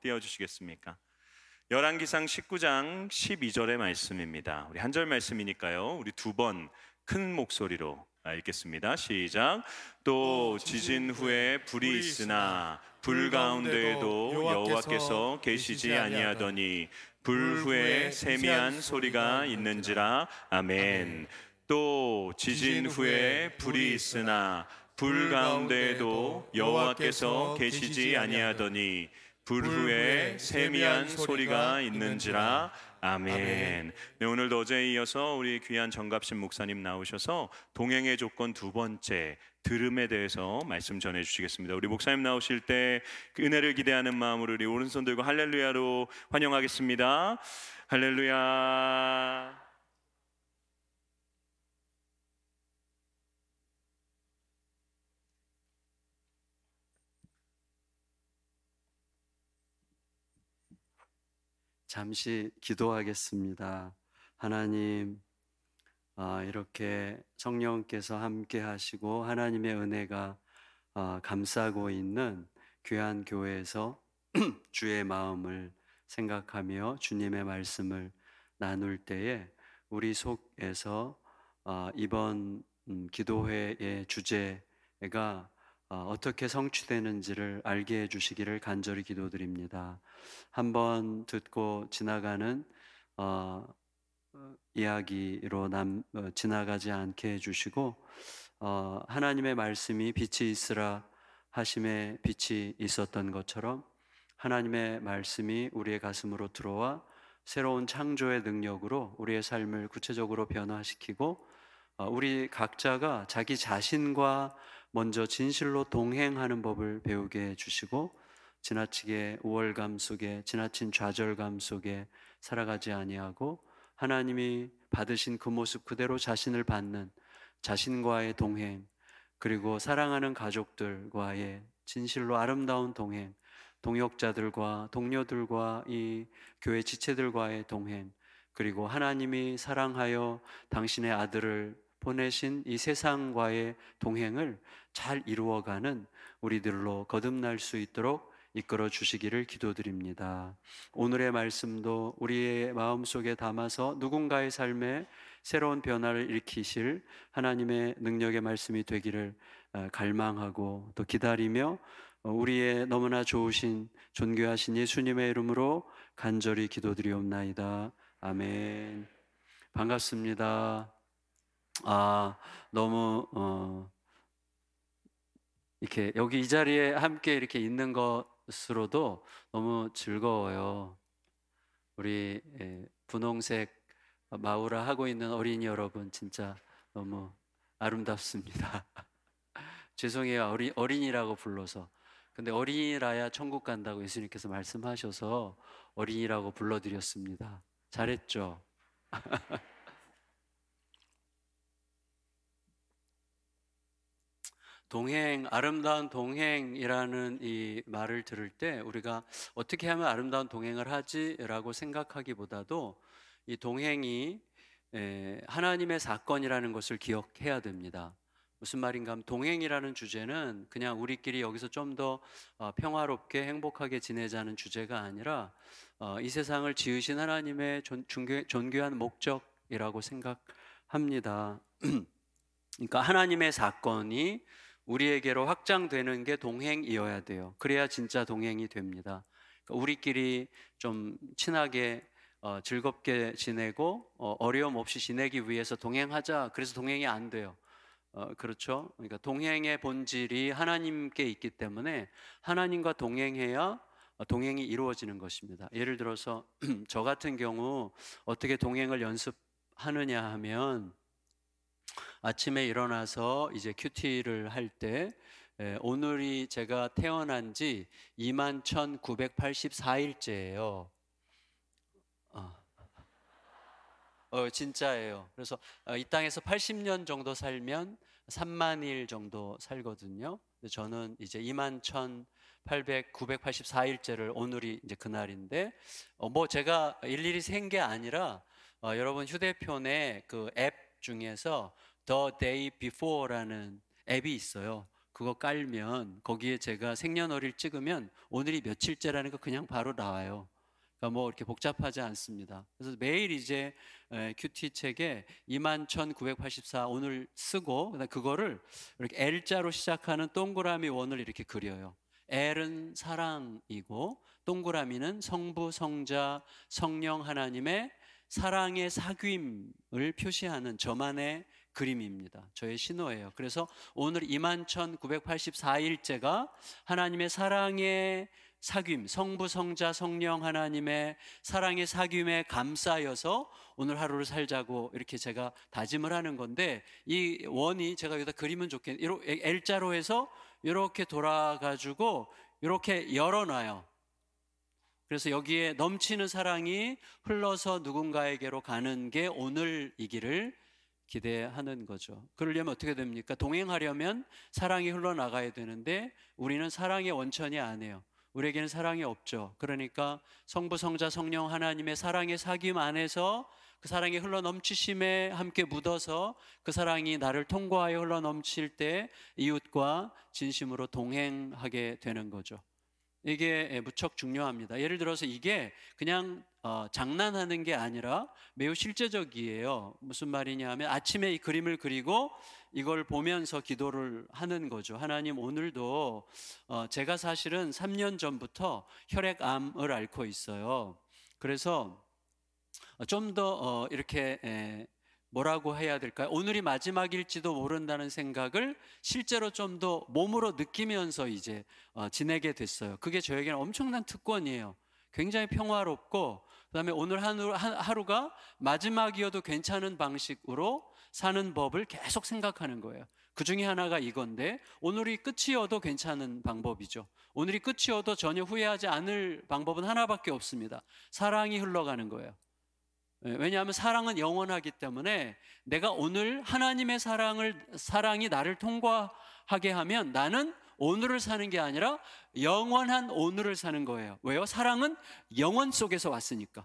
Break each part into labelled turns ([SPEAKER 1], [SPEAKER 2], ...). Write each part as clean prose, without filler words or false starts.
[SPEAKER 1] 띄워주시겠습니까? 열왕기상 19장 12절의 말씀입니다. 우리 한 절 말씀이니까요, 우리 두 번 큰 목소리로 읽겠습니다. 시작. 또 지진 후에 불이 있으나 불 가운데에도 여호와께서 계시지 아니하더니 불 후에 세미한 소리가 있는지라. 아멘. 또 지진 후에 불이 있으나 불 가운데에도 여호와께서 계시지 아니하더니 불 후에 세미한 소리가 있는지라. 아멘. 네, 오늘도 어제에 이어서 우리 귀한 정갑신 목사님 나오셔서 동행의 조건 두 번째, 들음에 대해서 말씀 전해 주시겠습니다. 우리 목사님 나오실 때 그 은혜를 기대하는 마음으로 우리 오른손 들고 할렐루야로 환영하겠습니다. 할렐루야.
[SPEAKER 2] 잠시 기도하겠습니다. 하나님, 이렇게 성령께서 함께 하시고 하나님의 은혜가 감싸고 있는 귀한 교회에서 주의 마음을 생각하며 주님의 말씀을 나눌 때에 우리 속에서 이번 기도회의 주제가 어떻게 성취되는지를 알게 해주시기를 간절히 기도드립니다. 한번 듣고 지나가는 이야기로 지나가지 않게 해주시고 하나님의 말씀이 빛이 있으라 하심에 빛이 있었던 것처럼 하나님의 말씀이 우리의 가슴으로 들어와 새로운 창조의 능력으로 우리의 삶을 구체적으로 변화시키고 우리 각자가 자기 자신과 먼저 진실로 동행하는 법을 배우게 해주시고 지나치게 우월감 속에, 지나친 좌절감 속에 살아가지 아니하고 하나님이 받으신 그 모습 그대로 자신을 받는 자신과의 동행, 그리고 사랑하는 가족들과의 진실로 아름다운 동행, 동역자들과 동료들과 이 교회 지체들과의 동행, 그리고 하나님이 사랑하여 당신의 아들을 보내신 이 세상과의 동행을 잘 이루어가는 우리들로 거듭날 수 있도록 이끌어 주시기를 기도드립니다. 오늘의 말씀도 우리의 마음속에 담아서 누군가의 삶에 새로운 변화를 일으키실 하나님의 능력의 말씀이 되기를 갈망하고 또 기다리며 우리의 너무나 좋으신 존귀하신 예수님의 이름으로 간절히 기도드리옵나이다. 아멘. 반갑습니다. 너무 이렇게 여기 이 자리에 함께 이렇게 있는 것으로도 너무 즐거워요. 우리 분홍색 마우라 하고 있는 어린이 여러분 진짜 너무 아름답습니다. 죄송해요, 어린이라고 불러서. 근데 어린이라야 천국 간다고 예수님께서 말씀하셔서 어린이라고 불러드렸습니다. 잘했죠? 동행, 아름다운 동행이라는 이 말을 들을 때 우리가 어떻게 하면 아름다운 동행을 하지라고 생각하기보다도 이 동행이 하나님의 사건이라는 것을 기억해야 됩니다. 무슨 말인가 하면 동행이라는 주제는 그냥 우리끼리 여기서 좀 더 평화롭게 행복하게 지내자는 주제가 아니라 이 세상을 지으신 하나님의 존귀한 목적이라고 생각합니다. 그러니까 하나님의 사건이 우리에게로 확장되는 게 동행이어야 돼요. 그래야 진짜 동행이 됩니다. 그러니까 우리끼리 좀 친하게 즐겁게 지내고 어려움 없이 지내기 위해서 동행하자. 그래서 동행이 안 돼요. 그렇죠? 그러니까 동행의 본질이 하나님께 있기 때문에 하나님과 동행해야 동행이 이루어지는 것입니다. 예를 들어서 저 같은 경우 어떻게 동행을 연습하느냐 하면 아침에 일어나서 이제 큐티를 할 때 오늘이 제가 태어난 지 21,984일째예요. 진짜예요. 그래서 이 땅에서 80년 정도 살면 3만 일 정도 살거든요. 근데 저는 이제 21,984일째를 오늘이 이제 그날인데 뭐 제가 일일이 센 게 아니라 여러분 휴대폰에 그 앱 중에서 The Day Before라는 앱이 있어요. 그거 깔면 거기에 제가 생년월일 찍으면 오늘이 며칠째라는 거 그냥 바로 나와요. 그러니까 뭐 이렇게 복잡하지 않습니다. 그래서 매일 이제 큐티 책에 21,984 오늘 쓰고 그다음 그거를 이렇게 L자로 시작하는 동그라미 원을 이렇게 그려요. L은 사랑이고 동그라미는 성부, 성자, 성령 하나님의 사랑의 사귐을 표시하는 저만의 그림입니다. 저의 신호예요. 그래서 오늘 21,984일째가 하나님의 사랑의 사귐, 성부, 성자, 성령 하나님의 사랑의 사귐에 감싸여서 오늘 하루를 살자고 이렇게 제가 다짐을 하는 건데, 이 원이 제가 여기다 그리면 좋겠는데 L자로 해서 이렇게 돌아가지고 이렇게 열어놔요. 그래서 여기에 넘치는 사랑이 흘러서 누군가에게로 가는 게 오늘이기를 기대하는 거죠. 그러려면 어떻게 됩니까? 동행하려면 사랑이 흘러나가야 되는데 우리는 사랑의 원천이 아니에요. 우리에게는 사랑이 없죠. 그러니까 성부, 성자, 성령 하나님의 사랑의 사귐 안에서 그 사랑이 흘러넘치심에 함께 묻어서 그 사랑이 나를 통과하여 흘러넘칠 때 이웃과 진심으로 동행하게 되는 거죠. 이게 무척 중요합니다. 예를 들어서 이게 그냥 장난하는 게 아니라 매우 실제적이에요. 무슨 말이냐 하면 아침에 이 그림을 그리고 이걸 보면서 기도를 하는 거죠. 하나님, 오늘도 제가 사실은 3년 전부터 혈액암을 앓고 있어요. 그래서 좀 더 이렇게 뭐라고 해야 될까요? 오늘이 마지막일지도 모른다는 생각을 실제로 좀 더 몸으로 느끼면서 이제 지내게 됐어요. 그게 저에게는 엄청난 특권이에요. 굉장히 평화롭고, 그다음에 오늘 하루가 마지막이어도 괜찮은 방식으로 사는 법을 계속 생각하는 거예요. 그 중에 하나가 이건데, 오늘이 끝이어도 괜찮은 방법이죠. 오늘이 끝이어도 전혀 후회하지 않을 방법은 하나밖에 없습니다. 사랑이 흘러가는 거예요. 왜냐하면 사랑은 영원하기 때문에 내가 오늘 하나님의 사랑이 나를 통과하게 하면 나는 오늘을 사는 게 아니라 영원한 오늘을 사는 거예요. 왜요? 사랑은 영원 속에서 왔으니까.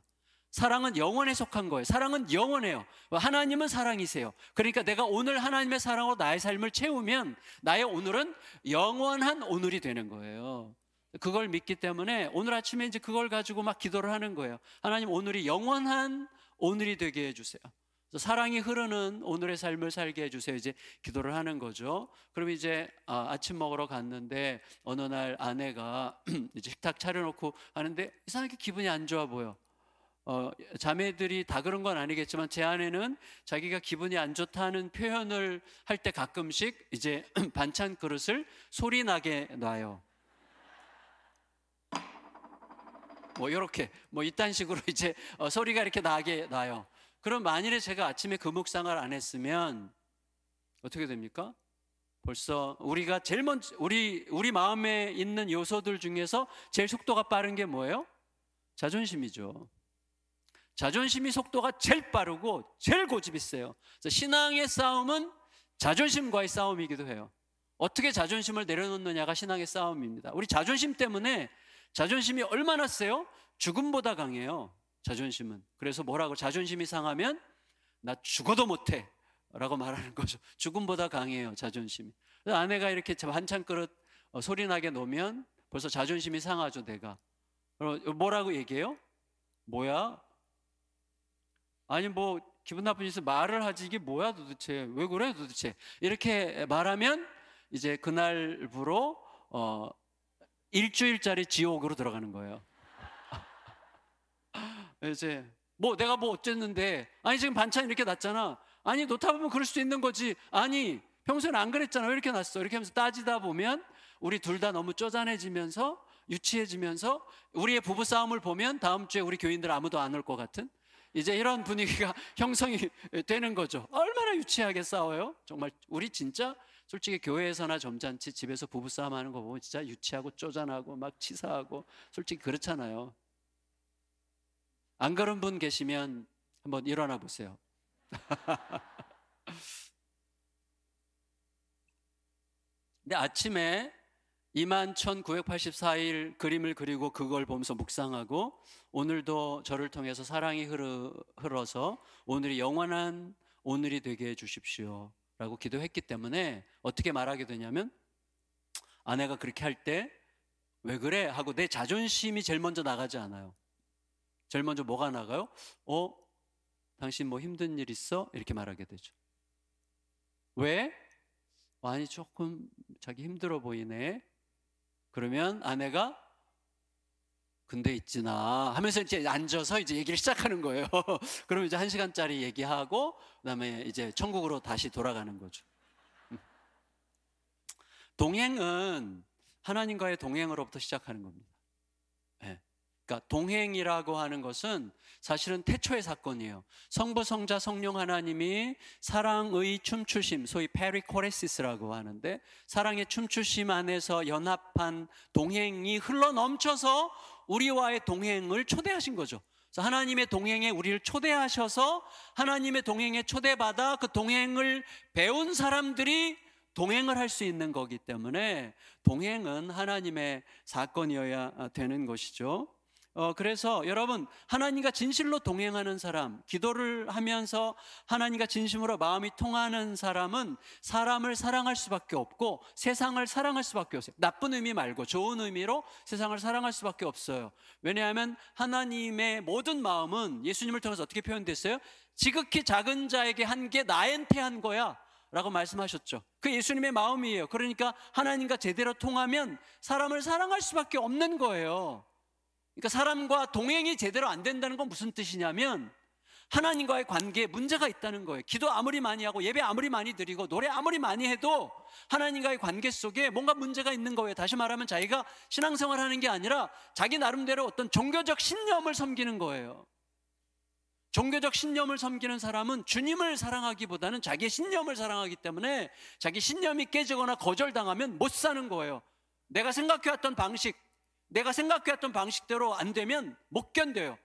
[SPEAKER 2] 사랑은 영원에 속한 거예요. 사랑은 영원해요. 하나님은 사랑이세요. 그러니까 내가 오늘 하나님의 사랑으로 나의 삶을 채우면 나의 오늘은 영원한 오늘이 되는 거예요. 그걸 믿기 때문에 오늘 아침에 이제 그걸 가지고 막 기도를 하는 거예요. 하나님, 오늘이 영원한 오늘이 되게 해주세요. 사랑이 흐르는 오늘의 삶을 살게 해주세요. 이제 기도를 하는 거죠. 그럼 이제 아침 먹으러 갔는데 어느 날 아내가 이제 식탁 차려놓고 하는데 이상하게 기분이 안 좋아 보여. 자매들이 다 그런 건 아니겠지만 제 아내는 자기가 기분이 안 좋다는 표현을 할 때 가끔씩 이제 반찬 그릇을 소리 나게 놔요. 뭐 이렇게 뭐 이딴 식으로 이제 소리가 이렇게 나게 나요. 그럼 만일에 제가 아침에 그 묵상을 안 했으면 어떻게 됩니까? 벌써 우리가 제일 먼저 우리 마음에 있는 요소들 중에서 제일 속도가 빠른 게 뭐예요? 자존심이죠. 자존심이 속도가 제일 빠르고 제일 고집이 세요. 그래서 신앙의 싸움은 자존심과의 싸움이기도 해요. 어떻게 자존심을 내려놓느냐가 신앙의 싸움입니다. 우리 자존심 때문에, 자존심이 얼마나 세요? 죽음보다 강해요. 자존심은. 그래서 뭐라고, 자존심이 상하면 나 죽어도 못해 라고 말하는 거죠. 죽음보다 강해요, 자존심이. 그래서 아내가 이렇게 반찬 그릇 소리나게 놓으면 벌써 자존심이 상하죠, 내가. 뭐라고 얘기해요? 뭐야? 아니 뭐 기분 나쁜 짓을 말을 하지, 이게 뭐야 도대체, 왜 그래 도대체, 이렇게 말하면 이제 그날부로 일주일짜리 지옥으로 들어가는 거예요. 이제 뭐 내가 뭐 어쨌는데, 아니 지금 반찬 이렇게 놨잖아, 아니 놓다 보면 그럴 수도 있는 거지, 아니 평소에는 안 그랬잖아, 왜 이렇게 놨어, 이렇게 하면서 따지다 보면 우리 둘 다 너무 쪼잔해지면서 유치해지면서 우리의 부부싸움을 보면 다음 주에 우리 교인들 아무도 안 올 것 같은 이제 이런 분위기가 형성이 되는 거죠. 얼마나 유치하게 싸워요. 정말 우리 진짜 솔직히 교회에서나 점잖지 집에서 부부싸움 하는 거 보면 진짜 유치하고 쪼잔하고 막 치사하고 솔직히 그렇잖아요. 안 그런 분 계시면 한번 일어나 보세요. 근데 아침에 21,984일 그림을 그리고 그걸 보면서 묵상하고, 오늘도 저를 통해서 사랑이 흘러서 오늘이 영원한 오늘이 되게 해주십시오 라고 기도했기 때문에 어떻게 말하게 되냐면, 아내가 그렇게 할 때 왜 그래? 하고 내 자존심이 제일 먼저 나가지 않아요. 제일 먼저 뭐가 나가요? 당신 뭐 힘든 일 있어? 이렇게 말하게 되죠. 왜? 아니 조금 자기 힘들어 보이네. 그러면 아내가 근데 있지나 하면서 이제 앉아서 이제 얘기를 시작하는 거예요. 그러면 이제 1시간짜리 얘기하고 그다음에 이제 천국으로 다시 돌아가는 거죠. 동행은 하나님과의 동행으로부터 시작하는 겁니다. 네. 그러니까 동행이라고 하는 것은 사실은 태초의 사건이에요. 성부, 성자, 성령 하나님이 사랑의 춤추심, 소위 페리코레시스라고 하는데 사랑의 춤추심 안에서 연합한 동행이 흘러넘쳐서 우리와의 동행을 초대하신 거죠. 그래서 하나님의 동행에 우리를 초대하셔서 하나님의 동행에 초대받아 그 동행을 배운 사람들이 동행을 할 수 있는 거기 때문에 동행은 하나님의 사건이어야 되는 것이죠. 그래서 여러분, 하나님과 진실로 동행하는 사람, 기도를 하면서 하나님과 진심으로 마음이 통하는 사람은 사람을 사랑할 수밖에 없고 세상을 사랑할 수밖에 없어요. 나쁜 의미 말고 좋은 의미로 세상을 사랑할 수밖에 없어요. 왜냐하면 하나님의 모든 마음은 예수님을 통해서 어떻게 표현됐어요? 지극히 작은 자에게 한 게 나한테 한 거야 라고 말씀하셨죠. 그 예수님의 마음이에요. 그러니까 하나님과 제대로 통하면 사람을 사랑할 수밖에 없는 거예요. 그러니까 사람과 동행이 제대로 안 된다는 건 무슨 뜻이냐면 하나님과의 관계에 문제가 있다는 거예요. 기도 아무리 많이 하고 예배 아무리 많이 드리고 노래 아무리 많이 해도 하나님과의 관계 속에 뭔가 문제가 있는 거예요. 다시 말하면 자기가 신앙생활 하는 게 아니라 자기 나름대로 어떤 종교적 신념을 섬기는 거예요. 종교적 신념을 섬기는 사람은 주님을 사랑하기보다는 자기의 신념을 사랑하기 때문에 자기 신념이 깨지거나 거절당하면 못 사는 거예요. 내가 생각해왔던 방식대로 안 되면 못 견뎌요.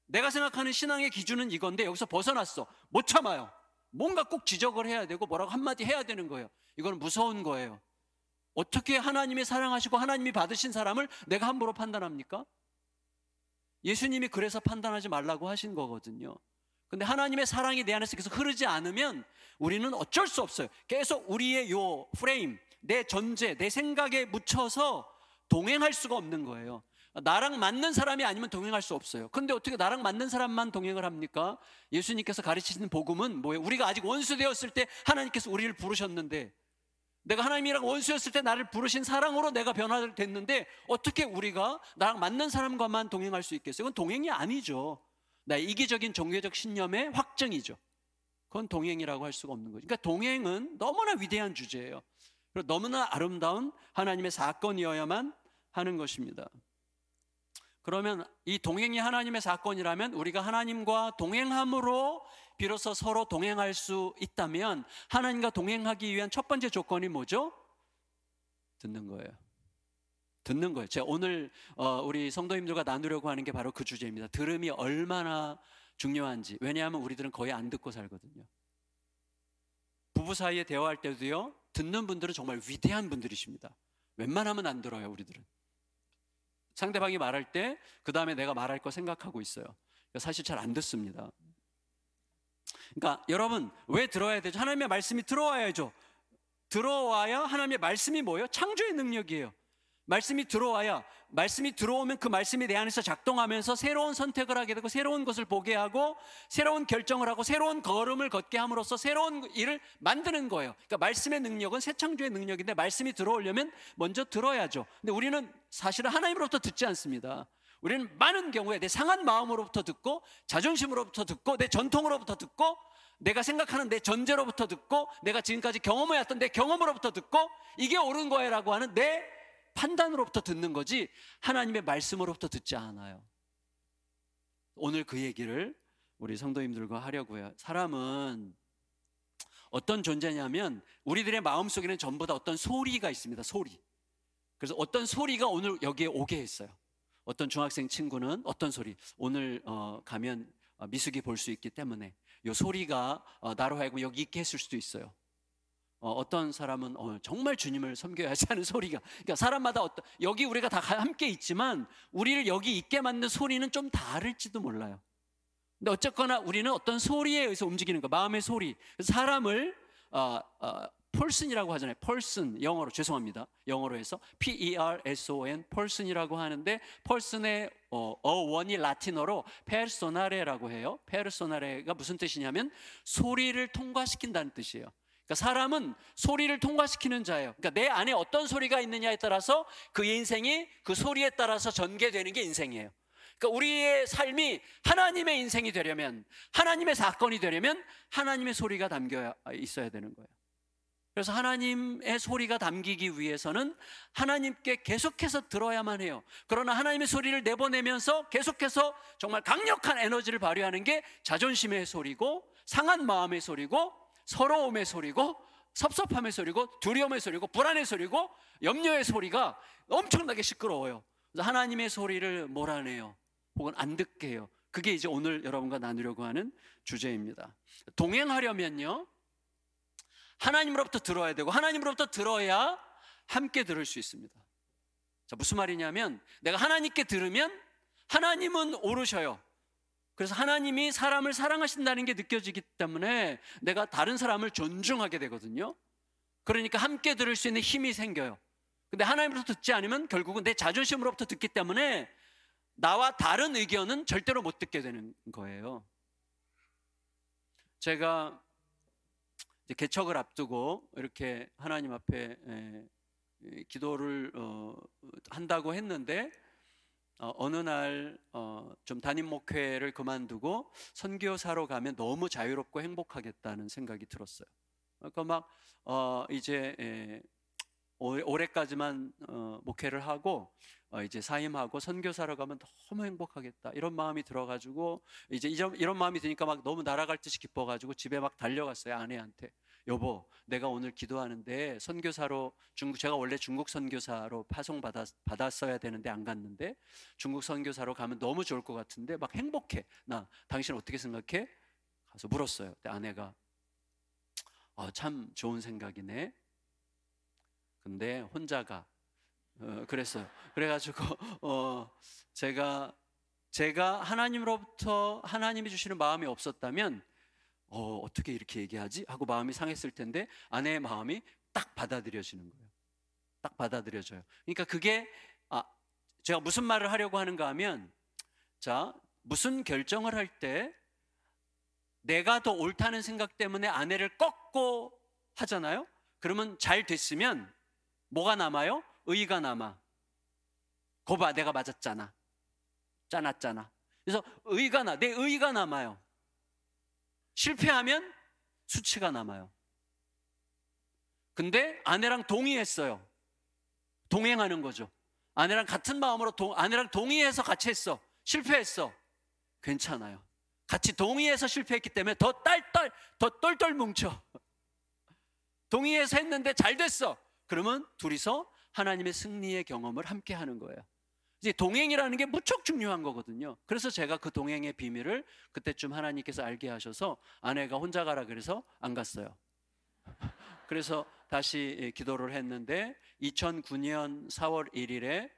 [SPEAKER 2] 내가 생각하는 신앙의 기준은 이건데 여기서 벗어났어. 못 참아요. 뭔가 꼭 지적을 해야 되고 뭐라고 한마디 해야 되는 거예요. 이건 무서운 거예요. 어떻게 하나님이 사랑하시고 하나님이 받으신 사람을 내가 함부로 판단합니까? 예수님이 그래서 판단하지 말라고 하신 거거든요. 근데 하나님의 사랑이 내 안에서 계속 흐르지 않으면 우리는 어쩔 수 없어요. 계속 우리의 요 프레임, 내 전제, 내 생각에 묻혀서 동행할 수가 없는 거예요. 나랑 맞는 사람이 아니면 동행할 수 없어요. 근데 어떻게 나랑 맞는 사람만 동행을 합니까? 예수님께서 가르치시는 복음은 뭐예요? 우리가 아직 원수 되었을 때 하나님께서 우리를 부르셨는데, 내가 하나님이랑 원수였을 때 나를 부르신 사랑으로 내가 변화됐는데 어떻게 우리가 나랑 맞는 사람과만 동행할 수 있겠어요? 그건 동행이 아니죠. 나의 이기적인 종교적 신념의 확증이죠. 그건 동행이라고 할 수가 없는 거죠. 그러니까 동행은 너무나 위대한 주제예요. 그리고 너무나 아름다운 하나님의 사건이어야만 하는 것입니다. 그러면 이 동행이 하나님의 사건이라면 우리가 하나님과 동행함으로 비로소 서로 동행할 수 있다면 하나님과 동행하기 위한 첫 번째 조건이 뭐죠? 듣는 거예요. 듣는 거예요. 제가 오늘 우리 성도님들과 나누려고 하는 게 바로 그 주제입니다. 들음이 얼마나 중요한지. 왜냐하면 우리들은 거의 안 듣고 살거든요. 부부 사이에 대화할 때도요, 듣는 분들은 정말 위대한 분들이십니다. 웬만하면 안 들어요. 우리들은 상대방이 말할 때 그 다음에 내가 말할 거 생각하고 있어요. 사실 잘 안 듣습니다. 그러니까 여러분, 왜 들어야 되죠? 하나님의 말씀이 들어와야죠. 들어와야 하나님의 말씀이 뭐예요? 창조의 능력이에요. 말씀이 들어오면 그 말씀이 내 안에서 작동하면서 새로운 선택을 하게 되고 새로운 것을 보게 하고 새로운 결정을 하고 새로운 걸음을 걷게 함으로써 새로운 일을 만드는 거예요. 그러니까 말씀의 능력은 새 창조의 능력인데 말씀이 들어오려면 먼저 들어야죠. 근데 우리는 사실은 하나님으로부터 듣지 않습니다. 우리는 많은 경우에 내 상한 마음으로부터 듣고 자존심으로부터 듣고 내 전통으로부터 듣고 내가 생각하는 내 전제로부터 듣고 내가 지금까지 경험해왔던 내 경험으로부터 듣고 이게 옳은 거야 라고 하는 내 판단으로부터 듣는 거지 하나님의 말씀으로부터 듣지 않아요. 오늘 그 얘기를 우리 성도님들과 하려고 해요. 사람은 어떤 존재냐면 우리들의 마음속에는 전부 다 어떤 소리가 있습니다. 소리. 그래서 어떤 소리가 오늘 여기에 오게 했어요. 어떤 중학생 친구는 어떤 소리, 오늘 가면 미숙이 볼 수 있기 때문에 이 소리가 나로 하여금 여기 있게 했을 수도 있어요. 어떤 사람은 정말 주님을 섬겨야지 하는 소리가, 그러니까 사람마다 여기 우리가 다 함께 있지만 우리를 여기 있게 만든 소리는 좀 다를지도 몰라요. 근데 어쨌거나 우리는 어떤 소리에 의해서 움직이는 거, 마음의 소리. 사람을 person이라고 하잖아요. person, 영어로 죄송합니다. 영어로 해서 P-E-R-S-O-N, person이라고 하는데 person의 어원이 라틴어로 personare라고 해요. personare가 무슨 뜻이냐면 소리를 통과시킨다는 뜻이에요. 그러니까 사람은 소리를 통과시키는 자예요. 그러니까 내 안에 어떤 소리가 있느냐에 따라서 그 인생이 그 소리에 따라서 전개되는 게 인생이에요. 그러니까 우리의 삶이 하나님의 인생이 되려면, 하나님의 사건이 되려면 하나님의 소리가 담겨 있어야 되는 거예요. 그래서 하나님의 소리가 담기기 위해서는 하나님께 계속해서 들어야만 해요. 그러나 하나님의 소리를 내보내면서 계속해서 정말 강력한 에너지를 발휘하는 게 자존심의 소리고, 상한 마음의 소리고, 서러움의 소리고, 섭섭함의 소리고, 두려움의 소리고, 불안의 소리고, 염려의 소리가 엄청나게 시끄러워요. 그래서 하나님의 소리를 몰아내요. 혹은 안 듣게 해요. 그게 이제 오늘 여러분과 나누려고 하는 주제입니다. 동행하려면요, 하나님으로부터 들어야 되고, 하나님으로부터 들어야 함께 들을 수 있습니다. 자, 무슨 말이냐면, 내가 하나님께 들으면 하나님은 오르셔요. 그래서 하나님이 사람을 사랑하신다는 게 느껴지기 때문에 내가 다른 사람을 존중하게 되거든요. 그러니까 함께 들을 수 있는 힘이 생겨요. 근데 하나님으로부터 듣지 않으면 결국은 내 자존심으로부터 듣기 때문에 나와 다른 의견은 절대로 못 듣게 되는 거예요. 제가 개척을 앞두고 이렇게 하나님 앞에 기도를 한다고 했는데, 어느 날 좀 담임 목회를 그만두고 선교사로 가면 너무 자유롭고 행복하겠다는 생각이 들었어요. 그러니까 막 이제 올해까지만 목회를 하고 이제 사임하고 선교사로 가면 너무 행복하겠다, 이런 마음이 들어가지고, 이제 이런 마음이 드니까 막 너무 날아갈 듯이 기뻐가지고 집에 막 달려갔어요. 아내한테, 여보, 내가 오늘 기도하는데 선교사로, 제가 원래 중국 선교사로 받았어야 되는데 안 갔는데 중국 선교사로 가면 너무 좋을 것 같은데 막 행복해. 당신 어떻게 생각해? 가서 물었어요. 근데 아내가 참 좋은 생각이네. 근데 혼자가 그랬어요. 그래가지고 제가 하나님으로부터 하나님이 주시는 마음이 없었다면 어떻게 이렇게 얘기하지? 하고 마음이 상했을 텐데, 아내의 마음이 딱 받아들여지는 거예요. 딱 받아들여져요. 그러니까 그게 제가 무슨 말을 하려고 하는가 하면, 자, 무슨 결정을 할 때 내가 더 옳다는 생각 때문에 아내를 꺾고 하잖아요. 그러면 잘 됐으면 뭐가 남아요? 의의가 남아. 거봐, 내가 맞았잖아. 짜놨잖아. 그래서 내 의의가 남아요. 실패하면 수치가 남아요. 근데 아내랑 동의했어요. 동행하는 거죠. 아내랑 같은 마음으로 아내랑 동의해서 같이 했어. 실패했어. 괜찮아요. 같이 동의해서 실패했기 때문에 더 똘똘 뭉쳐. 동의해서 했는데 잘 됐어. 그러면 둘이서 하나님의 승리의 경험을 함께 하는 거예요. 이제 동행이라는 게 무척 중요한 거거든요. 그래서 제가 그 동행의 비밀을 그때쯤 하나님께서 알게 하셔서 아내가 혼자 가라 그래서 안 갔어요. 그래서 다시 기도를 했는데 2009년 4월 1일에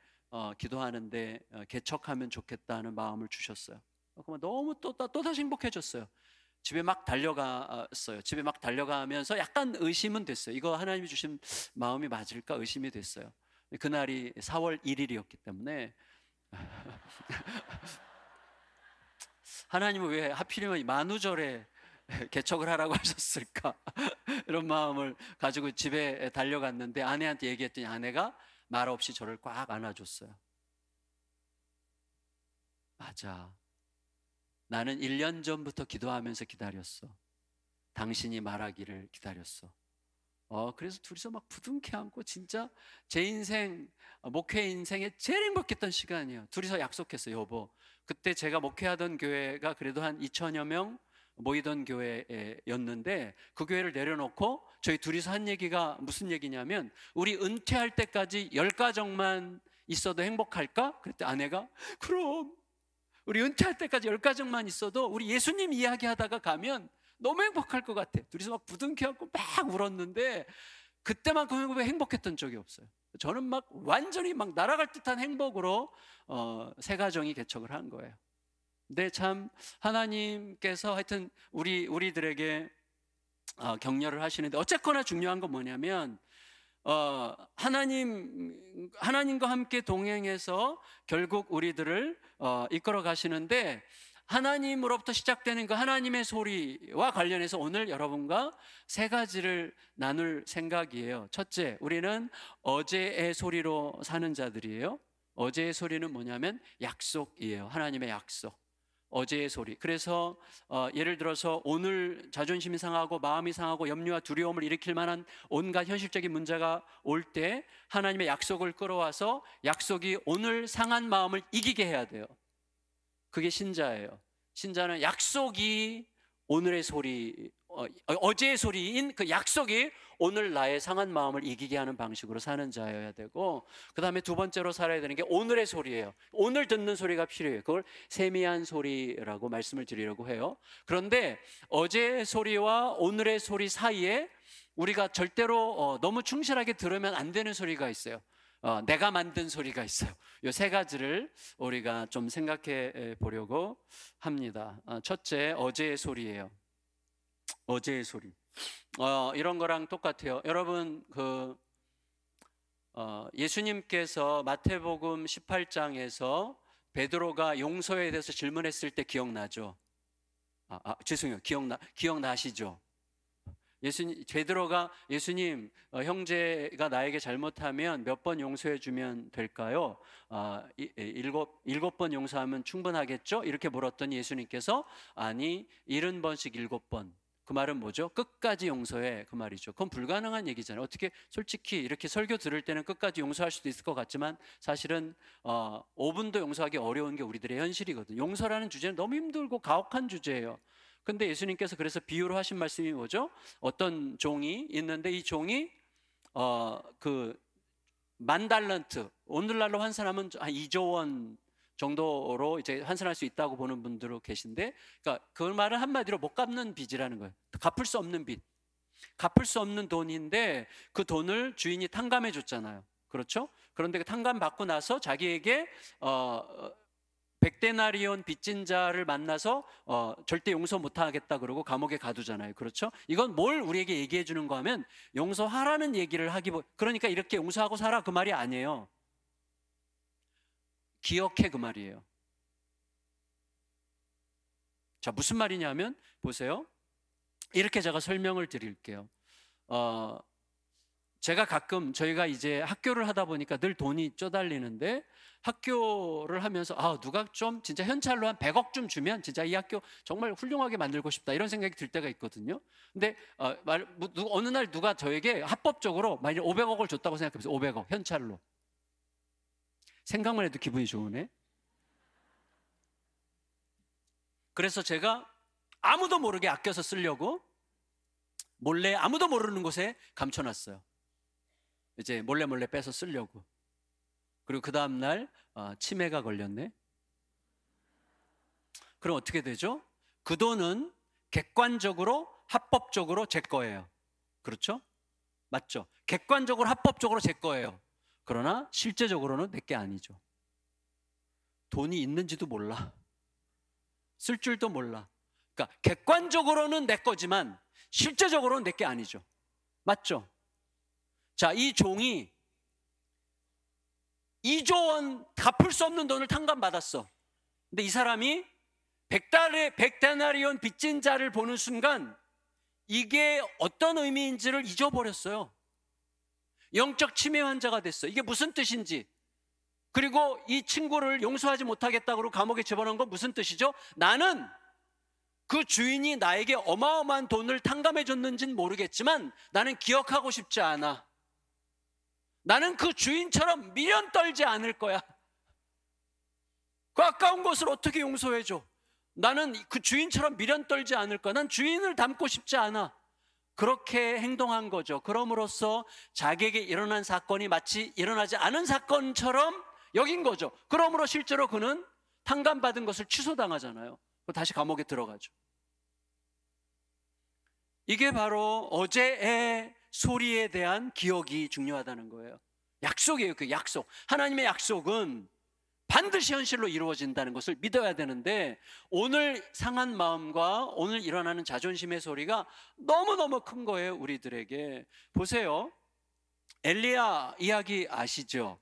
[SPEAKER 2] 기도하는데 개척하면 좋겠다는 마음을 주셨어요. 그러면 너무 또다시 행복해졌어요. 집에 막 달려갔어요. 집에 막 달려가면서 약간 의심은 됐어요. 이거 하나님이 주신 마음이 맞을까 의심이 됐어요. 그날이 4월 1일이었기 때문에 하나님은 왜 하필이면 만우절에 개척을 하라고 하셨을까? 이런 마음을 가지고 집에 달려갔는데 아내한테 얘기했더니 아내가 말 없이 저를 꽉 안아줬어요. 맞아. 나는 1년 전부터 기도하면서 기다렸어. 당신이 말하기를 기다렸어. 그래서 둘이서 막 부둥켜 안고 진짜 제 인생, 목회 인생에 제일 행복했던 시간이에요. 둘이서 약속했어요. 여보, 그때 제가 목회하던 교회가 그래도 한 2,000여 명 모이던 교회였는데 그 교회를 내려놓고 저희 둘이서 한 얘기가 무슨 얘기냐면, 우리 은퇴할 때까지 10가정만 있어도 행복할까? 그랬더니 아내가 그럼 우리 은퇴할 때까지 10가정만 있어도 우리 예수님 이야기하다가 가면 너무 행복할 것 같아. 둘이서 막 부둥켜 안고 막 울었는데 그때만큼 행복했던 적이 없어요. 저는 막 완전히 막 날아갈 듯한 행복으로 새 가정이 개척을 한 거예요. 근데 참 하나님께서 하여튼 우리들에게 격려를 하시는데, 어쨌거나 중요한 건 뭐냐면 하나님과 함께 동행해서 결국 우리들을 이끌어 가시는데, 하나님으로부터 시작되는 그 하나님의 소리와 관련해서 오늘 여러분과 세 가지를 나눌 생각이에요. 첫째, 우리는 어제의 소리로 사는 자들이에요. 어제의 소리는 뭐냐면 약속이에요. 하나님의 약속. 어제의 소리. 그래서 예를 들어서 오늘 자존심이 상하고 마음이 상하고 염려와 두려움을 일으킬 만한 온갖 현실적인 문제가 올 때 하나님의 약속을 끌어와서 약속이 오늘 상한 마음을 이기게 해야 돼요. 그게 신자예요. 신자는 약속이 오늘의 소리, 어제의 소리인 그 약속이 오늘 나의 상한 마음을 이기게 하는 방식으로 사는 자여야 되고, 그 다음에 두 번째로 살아야 되는 게 오늘의 소리예요. 오늘 듣는 소리가 필요해요. 그걸 세미한 소리라고 말씀을 드리려고 해요. 그런데 어제의 소리와 오늘의 소리 사이에 우리가 절대로 너무 충실하게 들으면 안 되는 소리가 있어요. 내가 만든 소리가 있어요. 이 세 가지를 우리가 좀 생각해 보려고 합니다. 첫째, 어제의 소리예요. 어제의 소리. 이런 거랑 똑같아요. 여러분, 예수님께서 마태복음 18장에서 베드로가 용서에 대해서 질문했을 때 기억나죠? 죄송해요. 기억나시죠? 베드로가 예수님, 형제가 나에게 잘못하면 몇 번 용서해 주면 될까요? 7번 용서하면 충분하겠죠? 이렇게 물었더니 예수님께서 아니 70번씩 7번. 그 말은 뭐죠? 끝까지 용서해, 그 말이죠. 그건 불가능한 얘기잖아요. 어떻게, 솔직히 이렇게 설교 들을 때는 끝까지 용서할 수도 있을 것 같지만 사실은 5분도 용서하기 어려운 게 우리들의 현실이거든요. 용서라는 주제는 너무 힘들고 가혹한 주제예요. 근데 예수님께서 그래서 비유로 하신 말씀이 뭐죠? 어떤 종이 있는데 이 종이 10,000달란트, 오늘날로 환산하면 한 2조 원 정도로 이제 환산할 수 있다고 보는 분들도 계신데, 그러니까 그 말은 한마디로 못 갚는 빚이라는 거예요. 갚을 수 없는 빚, 갚을 수 없는 돈인데 그 돈을 주인이 탕감해 줬잖아요. 그렇죠? 그런데 그 탕감 받고 나서 자기에게 100데나리온 빚진 자를 만나서 절대 용서 못하겠다 그러고 감옥에 가두잖아요. 그렇죠? 이건 뭘 우리에게 얘기해 주는 거 하면 용서하라는 얘기를 그러니까 이렇게 용서하고 살아, 그 말이 아니에요. 기억해, 그 말이에요. 자, 무슨 말이냐면 보세요. 이렇게 제가 설명을 드릴게요. 제가 가끔, 저희가 이제 학교를 하다 보니까 늘 돈이 쪼달리는데, 학교를 하면서 누가 좀 진짜 현찰로 한 100억 좀 주면 진짜 이 학교 정말 훌륭하게 만들고 싶다, 이런 생각이 들 때가 있거든요. 근데 어느 날 누가 저에게 합법적으로 만약 500억을 줬다고 생각해보세요. 500억 현찰로. 생각만 해도 기분이 좋으네. 그래서 제가 아무도 모르게 아껴서 쓰려고 몰래, 아무도 모르는 곳에 감춰놨어요. 이제 몰래 빼서 쓰려고. 그리고 그 다음날 치매가 걸렸네. 그럼 어떻게 되죠? 그 돈은 객관적으로 합법적으로 제 거예요. 그렇죠? 맞죠? 객관적으로 합법적으로 제 거예요. 그러나 실제적으로는 내 게 아니죠. 돈이 있는지도 몰라. 쓸 줄도 몰라. 그러니까 객관적으로는 내 거지만 실제적으로는 내 게 아니죠. 맞죠? 자, 이 종이 2조 원 갚을 수 없는 돈을 탕감받았어. 근데 이 사람이 100데나리온 빚진 자를 보는 순간 이게 어떤 의미인지를 잊어버렸어요. 영적 치매 환자가 됐어. 이게 무슨 뜻인지. 그리고 이 친구를 용서하지 못하겠다고 감옥에 집어넣은 건 무슨 뜻이죠? 나는 그 주인이 나에게 어마어마한 돈을 탕감해 줬는지는 모르겠지만 나는 기억하고 싶지 않아. 나는 그 주인처럼 미련 떨지 않을 거야. 그 아까운 것을 어떻게 용서해줘? 나는 그 주인처럼 미련 떨지 않을 거야. 난 주인을 닮고 싶지 않아. 그렇게 행동한 거죠. 그럼으로써 자기에게 일어난 사건이 마치 일어나지 않은 사건처럼 여긴 거죠. 그러므로 실제로 그는 탕감받은 것을 취소당하잖아요. 다시 감옥에 들어가죠. 이게 바로 어제의 소리에 대한 기억이 중요하다는 거예요. 약속이에요. 그 약속. 하나님의 약속은 반드시 현실로 이루어진다는 것을 믿어야 되는데, 오늘 상한 마음과 오늘 일어나는 자존심의 소리가 너무너무 큰 거예요, 우리들에게. 보세요. 엘리야 이야기 아시죠?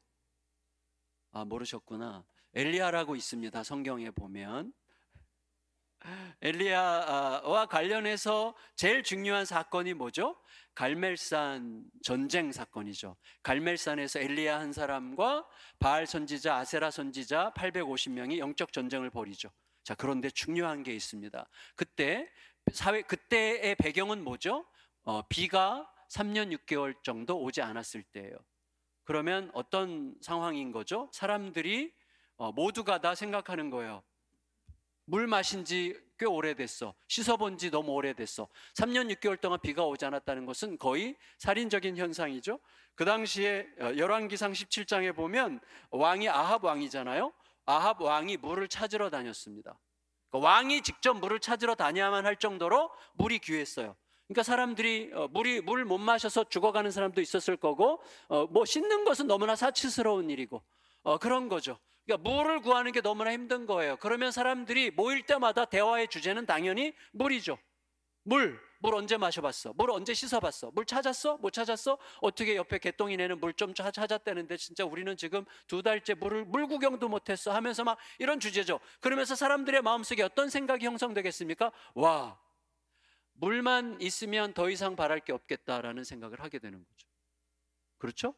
[SPEAKER 2] 모르셨구나. 엘리야라고 있습니다, 성경에 보면. 엘리야와 관련해서 제일 중요한 사건이 뭐죠? 갈멜산 전쟁 사건이죠. 갈멜산에서 엘리야 한 사람과 바알 선지자, 아세라 선지자 850명이 영적 전쟁을 벌이죠. 자, 그런데 중요한 게 있습니다. 그때의 배경은 뭐죠? 비가 3년 6개월 정도 오지 않았을 때예요. 그러면 어떤 상황인 거죠? 사람들이 모두가 다 생각하는 거예요. 물 마신 지 꽤 오래됐어. 씻어본 지 너무 오래됐어. 3년 6개월 동안 비가 오지 않았다는 것은 거의 살인적인 현상이죠. 그 당시에 열왕기상 17장에 보면 왕이 아합 왕이잖아요. 아합 왕이 물을 찾으러 다녔습니다. 그러니까 왕이 직접 물을 찾으러 다녀야만 할 정도로 물이 귀했어요. 그러니까 사람들이 물 못 마셔서 죽어가는 사람도 있었을 거고, 뭐 씻는 것은 너무나 사치스러운 일이고, 그런 거죠. 그러니까 물을 구하는 게 너무나 힘든 거예요. 그러면 사람들이 모일 때마다 대화의 주제는 당연히 물이죠. 물 언제 마셔봤어? 물 언제 씻어봤어? 물 찾았어? 못 찾았어? 어떻게 옆에 개똥이네는 물 좀 찾았다는데 진짜 우리는 지금 2달째 물 구경도 못했어 하면서 막 이런 주제죠. 그러면서 사람들의 마음속에 어떤 생각이 형성되겠습니까? 와, 물만 있으면 더 이상 바랄 게 없겠다라는 생각을 하게 되는 거죠. 그렇죠?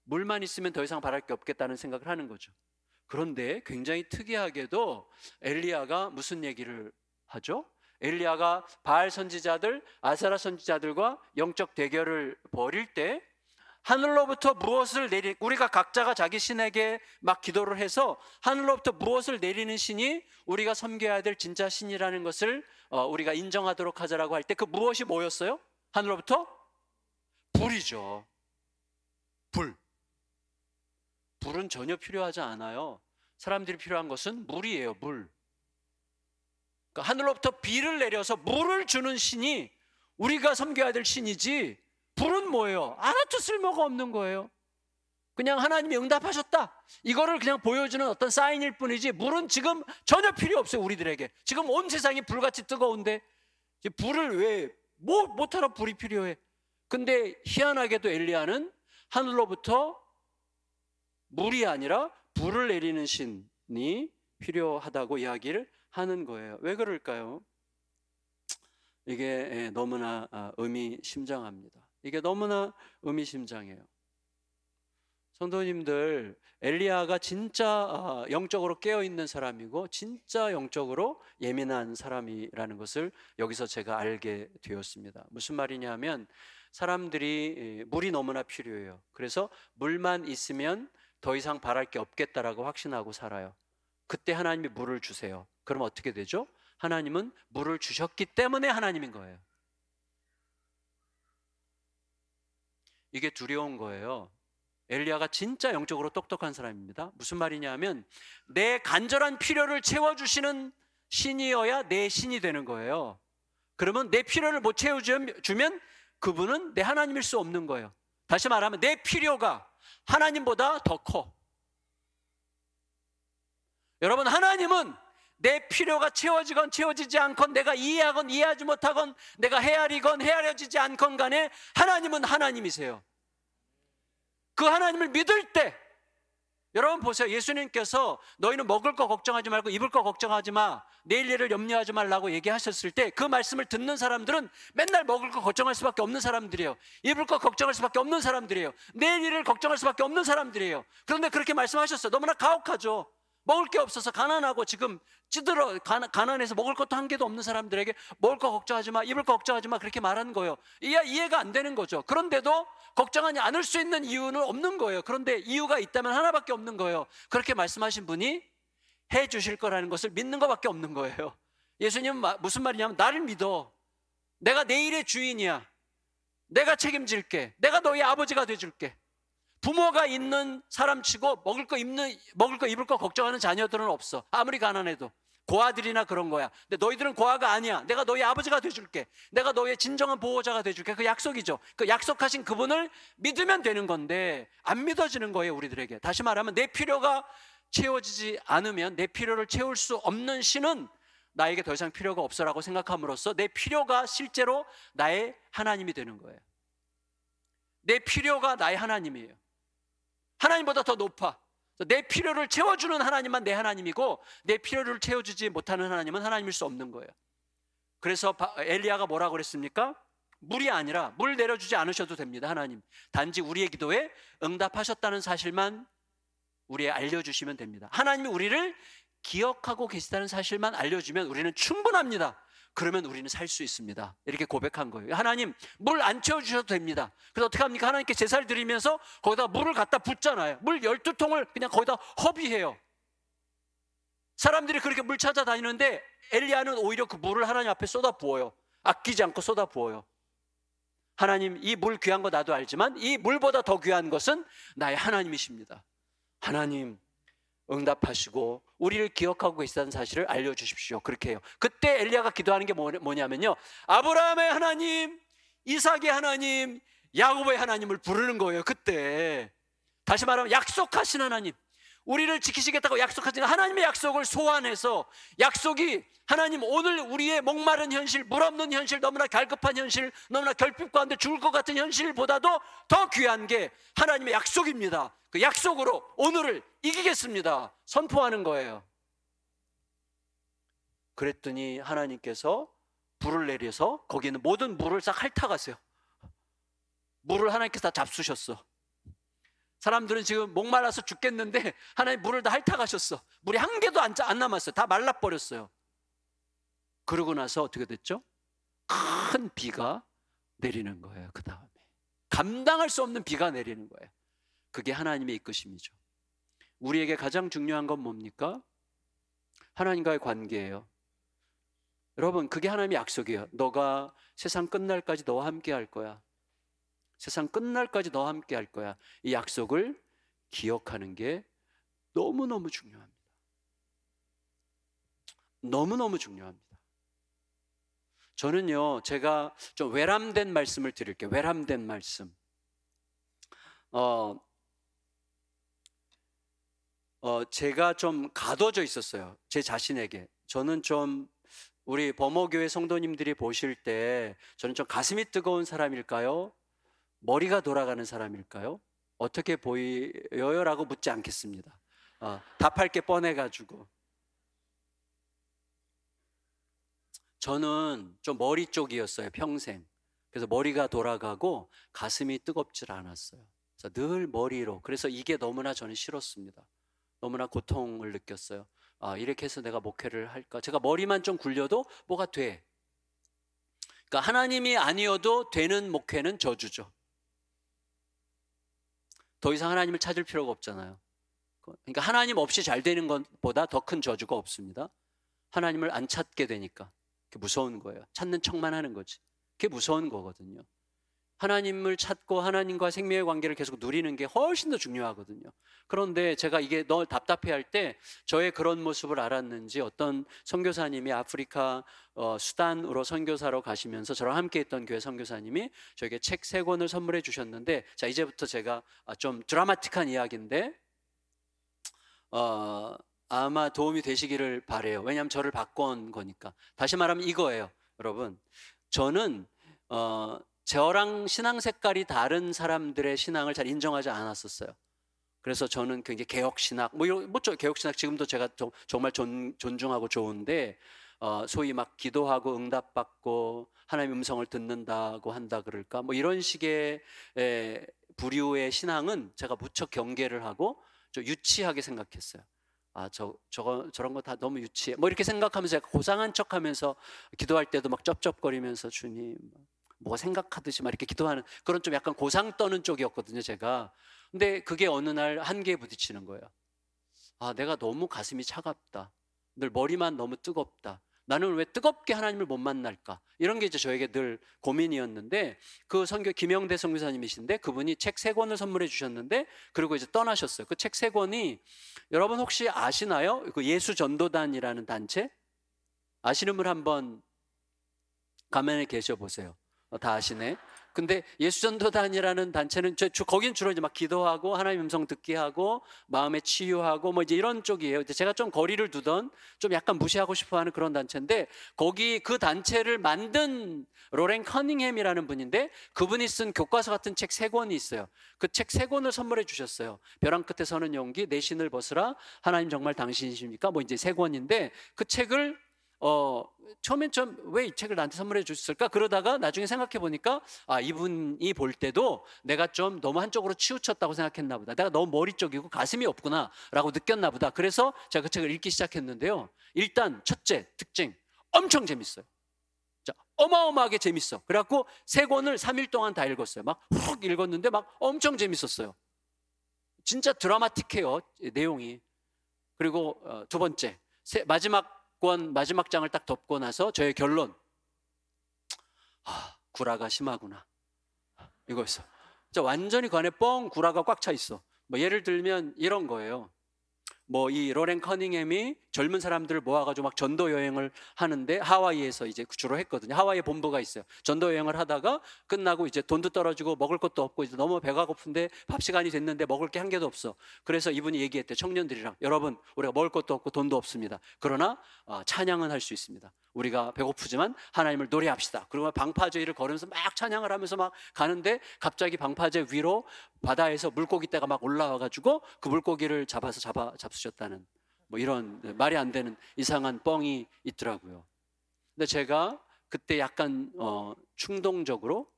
[SPEAKER 2] 물만 있으면 더 이상 바랄 게 없겠다는 생각을 하는 거죠. 그런데 굉장히 특이하게도 엘리야가 무슨 얘기를 하죠? 엘리야가 바알 선지자들, 아세라 선지자들과 영적 대결을 벌일 때 하늘로부터 무엇을 우리가 각자가 자기 신에게 막 기도를 해서 하늘로부터 무엇을 내리는 신이 우리가 섬겨야 될 진짜 신이라는 것을 우리가 인정하도록 하자라고 할 때 그 무엇이 뭐였어요? 하늘로부터? 불이죠. 불은 전혀 필요하지 않아요. 사람들이 필요한 것은 물이에요, 물. 그러니까 하늘로부터 비를 내려서 물을 주는 신이 우리가 섬겨야 될 신이지, 불은 뭐예요? 하나도 쓸모가 없는 거예요. 그냥 하나님이 응답하셨다, 이거를 그냥 보여주는 어떤 사인일 뿐이지, 물은 지금 전혀 필요 없어요, 우리들에게. 지금 온 세상이 불같이 뜨거운데 불을 왜, 뭐하러 불이 필요해? 근데 희한하게도 엘리야는 하늘로부터 물이 아니라 불을 내리는 신이 필요하다고 이야기를 하는 거예요. 왜 그럴까요? 이게 너무나 의미심장합니다. 이게 너무나 의미심장해요. 성도님들, 엘리야가 진짜 영적으로 깨어있는 사람이고 진짜 영적으로 예민한 사람이라는 것을 여기서 제가 알게 되었습니다. 무슨 말이냐면, 사람들이 물이 너무나 필요해요. 그래서 물만 있으면 더 이상 바랄 게 없겠다라고 확신하고 살아요. 그때 하나님이 물을 주세요. 그럼 어떻게 되죠? 하나님은 물을 주셨기 때문에 하나님인 거예요. 이게 두려운 거예요. 엘리야가 진짜 영적으로 똑똑한 사람입니다. 무슨 말이냐면, 내 간절한 필요를 채워주시는 신이어야 내 신이 되는 거예요. 그러면 내 필요를 못 채워주면 그분은 내 하나님일 수 없는 거예요. 다시 말하면 내 필요가 하나님보다 더 커. 여러분, 하나님은 내 필요가 채워지건 채워지지 않건, 내가 이해하건 이해하지 못하건, 내가 헤아리건 헤아려지지 않건 간에 하나님은 하나님이세요. 그 하나님을 믿을 때, 여러분 보세요. 예수님께서 너희는 먹을 거 걱정하지 말고 입을 거 걱정하지 마, 내일 일을 염려하지 말라고 얘기하셨을 때 그 말씀을 듣는 사람들은 맨날 먹을 거 걱정할 수밖에 없는 사람들이에요. 입을 거 걱정할 수밖에 없는 사람들이에요. 내일 일을 걱정할 수밖에 없는 사람들이에요. 그런데 그렇게 말씀하셨어요. 너무나 가혹하죠. 먹을 게 없어서 가난하고 지금 가난해서 먹을 것도 한 개도 없는 사람들에게 먹을 거 걱정하지 마, 입을 거 걱정하지 마, 그렇게 말하는 거예요. 이해가 안 되는 거죠. 그런데도 걱정하지 않을 수 있는 이유는 없는 거예요. 그런데 이유가 있다면 하나밖에 없는 거예요. 그렇게 말씀하신 분이 해 주실 거라는 것을 믿는 것밖에 없는 거예요. 예수님은 무슨 말이냐면, 나를 믿어. 내가 내일의 주인이야. 내가 책임질게. 내가 너희 아버지가 돼줄게. 부모가 있는 사람치고 먹을 거 입을 거 걱정하는 자녀들은 없어. 아무리 가난해도. 고아들이나 그런 거야. 근데 너희들은 고아가 아니야. 내가 너희 아버지가 돼줄게. 내가 너희의 진정한 보호자가 돼줄게. 그 약속이죠. 그 약속하신 그분을 믿으면 되는 건데 안 믿어지는 거예요, 우리들에게. 다시 말하면 내 필요가 채워지지 않으면, 내 필요를 채울 수 없는 신은 나에게 더 이상 필요가 없어라고 생각함으로써 내 필요가 실제로 나의 하나님이 되는 거예요. 내 필요가 나의 하나님이에요. 하나님보다 더 높아. 내 필요를 채워주는 하나님만 내 하나님이고, 내 필요를 채워주지 못하는 하나님은 하나님일 수 없는 거예요. 그래서 엘리야가 뭐라고 그랬습니까? 물이 아니라, 물 내려주지 않으셔도 됩니다. 하나님, 단지 우리의 기도에 응답하셨다는 사실만 우리에 알려주시면 됩니다. 하나님이 우리를 기억하고 계시다는 사실만 알려주면 우리는 충분합니다. 그러면 우리는 살 수 있습니다. 이렇게 고백한 거예요. 하나님, 물 안 채워주셔도 됩니다. 그래서 어떻게 합니까? 하나님께 제사를 드리면서 거기다 물을 갖다 붓잖아요. 물 12통을 그냥 거기다 허비해요. 사람들이 그렇게 물 찾아다니는데 엘리야는 오히려 그 물을 하나님 앞에 쏟아 부어요. 아끼지 않고 쏟아 부어요. 하나님, 이 물 귀한 거 나도 알지만 이 물보다 더 귀한 것은 나의 하나님이십니다. 하나님, 응답하시고 우리를 기억하고 계시다는 사실을 알려주십시오. 그렇게 해요. 그때 엘리야가 기도하는 게 뭐냐면요, 아브라함의 하나님, 이삭의 하나님, 야곱의 하나님을 부르는 거예요. 그때 다시 말하면 약속하신 하나님, 우리를 지키시겠다고 약속하신 하나님의 약속을 소환해서, 약속이 하나님, 오늘 우리의 목마른 현실, 물 없는 현실, 너무나 갈급한 현실, 너무나 결핍 가운데 죽을 것 같은 현실보다도 더 귀한 게 하나님의 약속입니다. 그 약속으로 오늘을 이기겠습니다 선포하는 거예요. 그랬더니 하나님께서 불을 내려서 거기 있는 모든 물을 싹 핥아가세요. 물을 하나님께서 다 잡수셨어. 사람들은 지금 목말라서 죽겠는데 하나님 물을 다 핥아가셨어. 물이 한 개도 안 남았어요. 다 말라버렸어요. 그러고 나서 어떻게 됐죠? 큰 비가 내리는 거예요. 그 다음에 감당할 수 없는 비가 내리는 거예요. 그게 하나님의 이끄심이죠. 우리에게 가장 중요한 건 뭡니까? 하나님과의 관계예요. 여러분, 그게 하나님의 약속이에요. 너가 세상 끝날까지 너와 함께 할 거야. 세상 끝날까지 너와 함께 할 거야. 이 약속을 기억하는 게 너무너무 중요합니다. 너무너무 중요합니다. 저는요, 제가 좀 외람된 말씀을 드릴게요. 외람된 말씀. 제가 좀 가둬져 있었어요. 제 자신에게. 저는 좀 우리 범어교회 성도님들이 보실 때 저는 좀 가슴이 뜨거운 사람일까요? 머리가 돌아가는 사람일까요? 어떻게 보여요? 라고 묻지 않겠습니다. 답할 게 뻔해가지고. 저는 좀 머리 쪽이었어요, 평생. 그래서 머리가 돌아가고 가슴이 뜨겁질 않았어요. 그래서 늘 머리로. 그래서 이게 너무나 저는 싫었습니다. 너무나 고통을 느꼈어요. 이렇게 해서 내가 목회를 할까? 제가 머리만 좀 굴려도 뭐가 돼. 그러니까 하나님이 아니어도 되는 목회는 저주죠. 더 이상 하나님을 찾을 필요가 없잖아요. 그러니까 하나님 없이 잘 되는 것보다 더 큰 저주가 없습니다. 하나님을 안 찾게 되니까. 그게 무서운 거예요. 찾는 척만 하는 거지. 그게 무서운 거거든요. 하나님을 찾고 하나님과 생명의 관계를 계속 누리는 게 훨씬 더 중요하거든요. 그런데 제가 이게 너무 답답해할 때 저의 그런 모습을 알았는지 어떤 선교사님이 아프리카 수단으로 선교사로 가시면서 저랑 함께 있던 교회 선교사님이 저에게 책 3권을 선물해 주셨는데, 자, 이제부터 제가 좀 드라마틱한 이야기인데 아마 도움이 되시기를 바래요. 왜냐하면 저를 바꾼 거니까. 다시 말하면 이거예요. 여러분, 저는 저랑 신앙 색깔이 다른 사람들의 신앙을 잘 인정하지 않았었어요. 그래서 저는 굉장히 개혁신학, 개혁신학 지금도 제가 정말 존중하고 좋은데, 소위 막 기도하고 응답받고 하나님의 음성을 듣는다고 한다 그럴까? 이런 식의 부류의 신앙은 제가 무척 경계를 하고 좀 유치하게 생각했어요. 저런 거 다 너무 유치해. 이렇게 생각하면서 제가 고상한 척 하면서 기도할 때도 막 쩝쩝거리면서 주님, 뭐가 생각하듯이 막 이렇게 기도하는 그런 좀 약간 고상 떠는 쪽이었거든요, 제가. 근데 그게 어느 날 한계에 부딪히는 거예요. 내가 너무 가슴이 차갑다. 늘 머리만 너무 뜨겁다. 나는 왜 뜨겁게 하나님을 못 만날까? 이런 게 이제 저에게 늘 고민이었는데, 그 김영대 선교사님이신데 그분이 책 3권을 선물해 주셨는데, 그리고 이제 떠나셨어요. 그 책 3권이 여러분 혹시 아시나요? 그 예수전도단이라는 단체? 아시는 분 한번 가만히 계셔 보세요. 다 아시네. 근데 예수전도단이라는 단체는 거긴 주로 이제 막 기도하고 하나님 음성 듣게 하고 마음에 치유하고 뭐 이제 이런 쪽이에요. 제가 좀 거리를 두던 좀 약간 무시하고 싶어하는 그런 단체인데, 거기 그 단체를 만든 로렌 커닝햄이라는 분인데, 그분이 쓴 교과서 같은 책 3권이 있어요. 그 책 3권을 선물해 주셨어요. 벼랑 끝에 서는 용기, 내 신을 벗으라, 하나님 정말 당신이십니까? 뭐 이제 3권인데, 그 책을 처음엔 좀 왜 이 책을 나한테 선물해 주셨을까? 그러다가 나중에 생각해 보니까, 아, 이분이 볼 때도 내가 좀 너무 한쪽으로 치우쳤다고 생각했나 보다. 내가 너무 머리 쪽이고 가슴이 없구나 라고 느꼈나 보다. 그래서 제가 그 책을 읽기 시작했는데요. 일단 첫째 특징, 엄청 재밌어요. 자, 어마어마하게 재밌어. 그래갖고 3권을 3일 동안 다 읽었어요. 막 훅 읽었는데 막 엄청 재밌었어요. 진짜 드라마틱해요, 내용이. 그리고 두 번째, 마지막 장을 딱 덮고 나서 저의 결론, 구라가 심하구나, 이거였어. 진짜 완전히 그 안에 뻥 구라가 꽉 차 있어. 뭐 예를 들면 이런 거예요. 뭐 이 로렌 커닝햄이 젊은 사람들을 모아가지고 막 전도 여행을 하는데, 하와이에서 이제 주로 했거든요. 하와이에 본부가 있어요. 전도 여행을 하다가 끝나고 이제 돈도 떨어지고 먹을 것도 없고 이제 너무 배가 고픈데 밥 시간이 됐는데 먹을 게 한 개도 없어. 그래서 이분이 얘기했대요. 청년들이랑, 여러분, 우리가 먹을 것도 없고 돈도 없습니다. 그러나 찬양은 할 수 있습니다. 우리가 배고프지만 하나님을 노래합시다. 그리고 방파제 위를 걸으면서 막 찬양을 하면서 막 가는데, 갑자기 방파제 위로 바다에서 물고기 떼가 막 올라와가지고 그 물고기를 잡수셨다는, 뭐 이런 말이 안 되는 이상한 뻥이 있더라고요. 근데 제가 그때 약간 충동적으로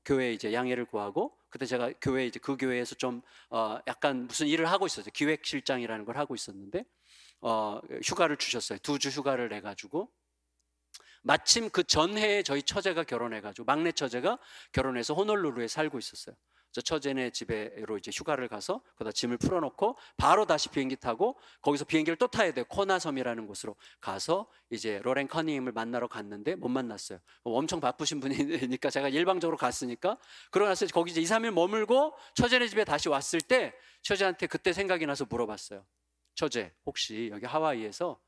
[SPEAKER 2] 교회에 이제 양해를 구하고, 그때 제가 교회 이제 그 교회에서 좀 약간 무슨 일을 하고 있었어요. 기획실장이라는 걸 하고 있었는데 휴가를 주셨어요. 2주 휴가를 내가지고, 마침 그 전해에 저희 처제가 결혼해가지고, 막내 처제가 결혼해서 호놀룰루에 살고 있었어요. 저 처제네 집에로 이제 휴가를 가서 거기다 짐을 풀어놓고 바로 다시 비행기 타고, 거기서 비행기를 또 타야 돼요. 코나섬이라는 곳으로 가서 이제 로렌 커닝햄을 만나러 갔는데 못 만났어요. 엄청 바쁘신 분이니까 제가 일방적으로 갔으니까. 그러고 나서 거기 이제 2, 3일 머물고 처제네 집에 다시 왔을 때 처제한테 그때 생각이 나서 물어봤어요. 처제, 혹시 여기 하와이에서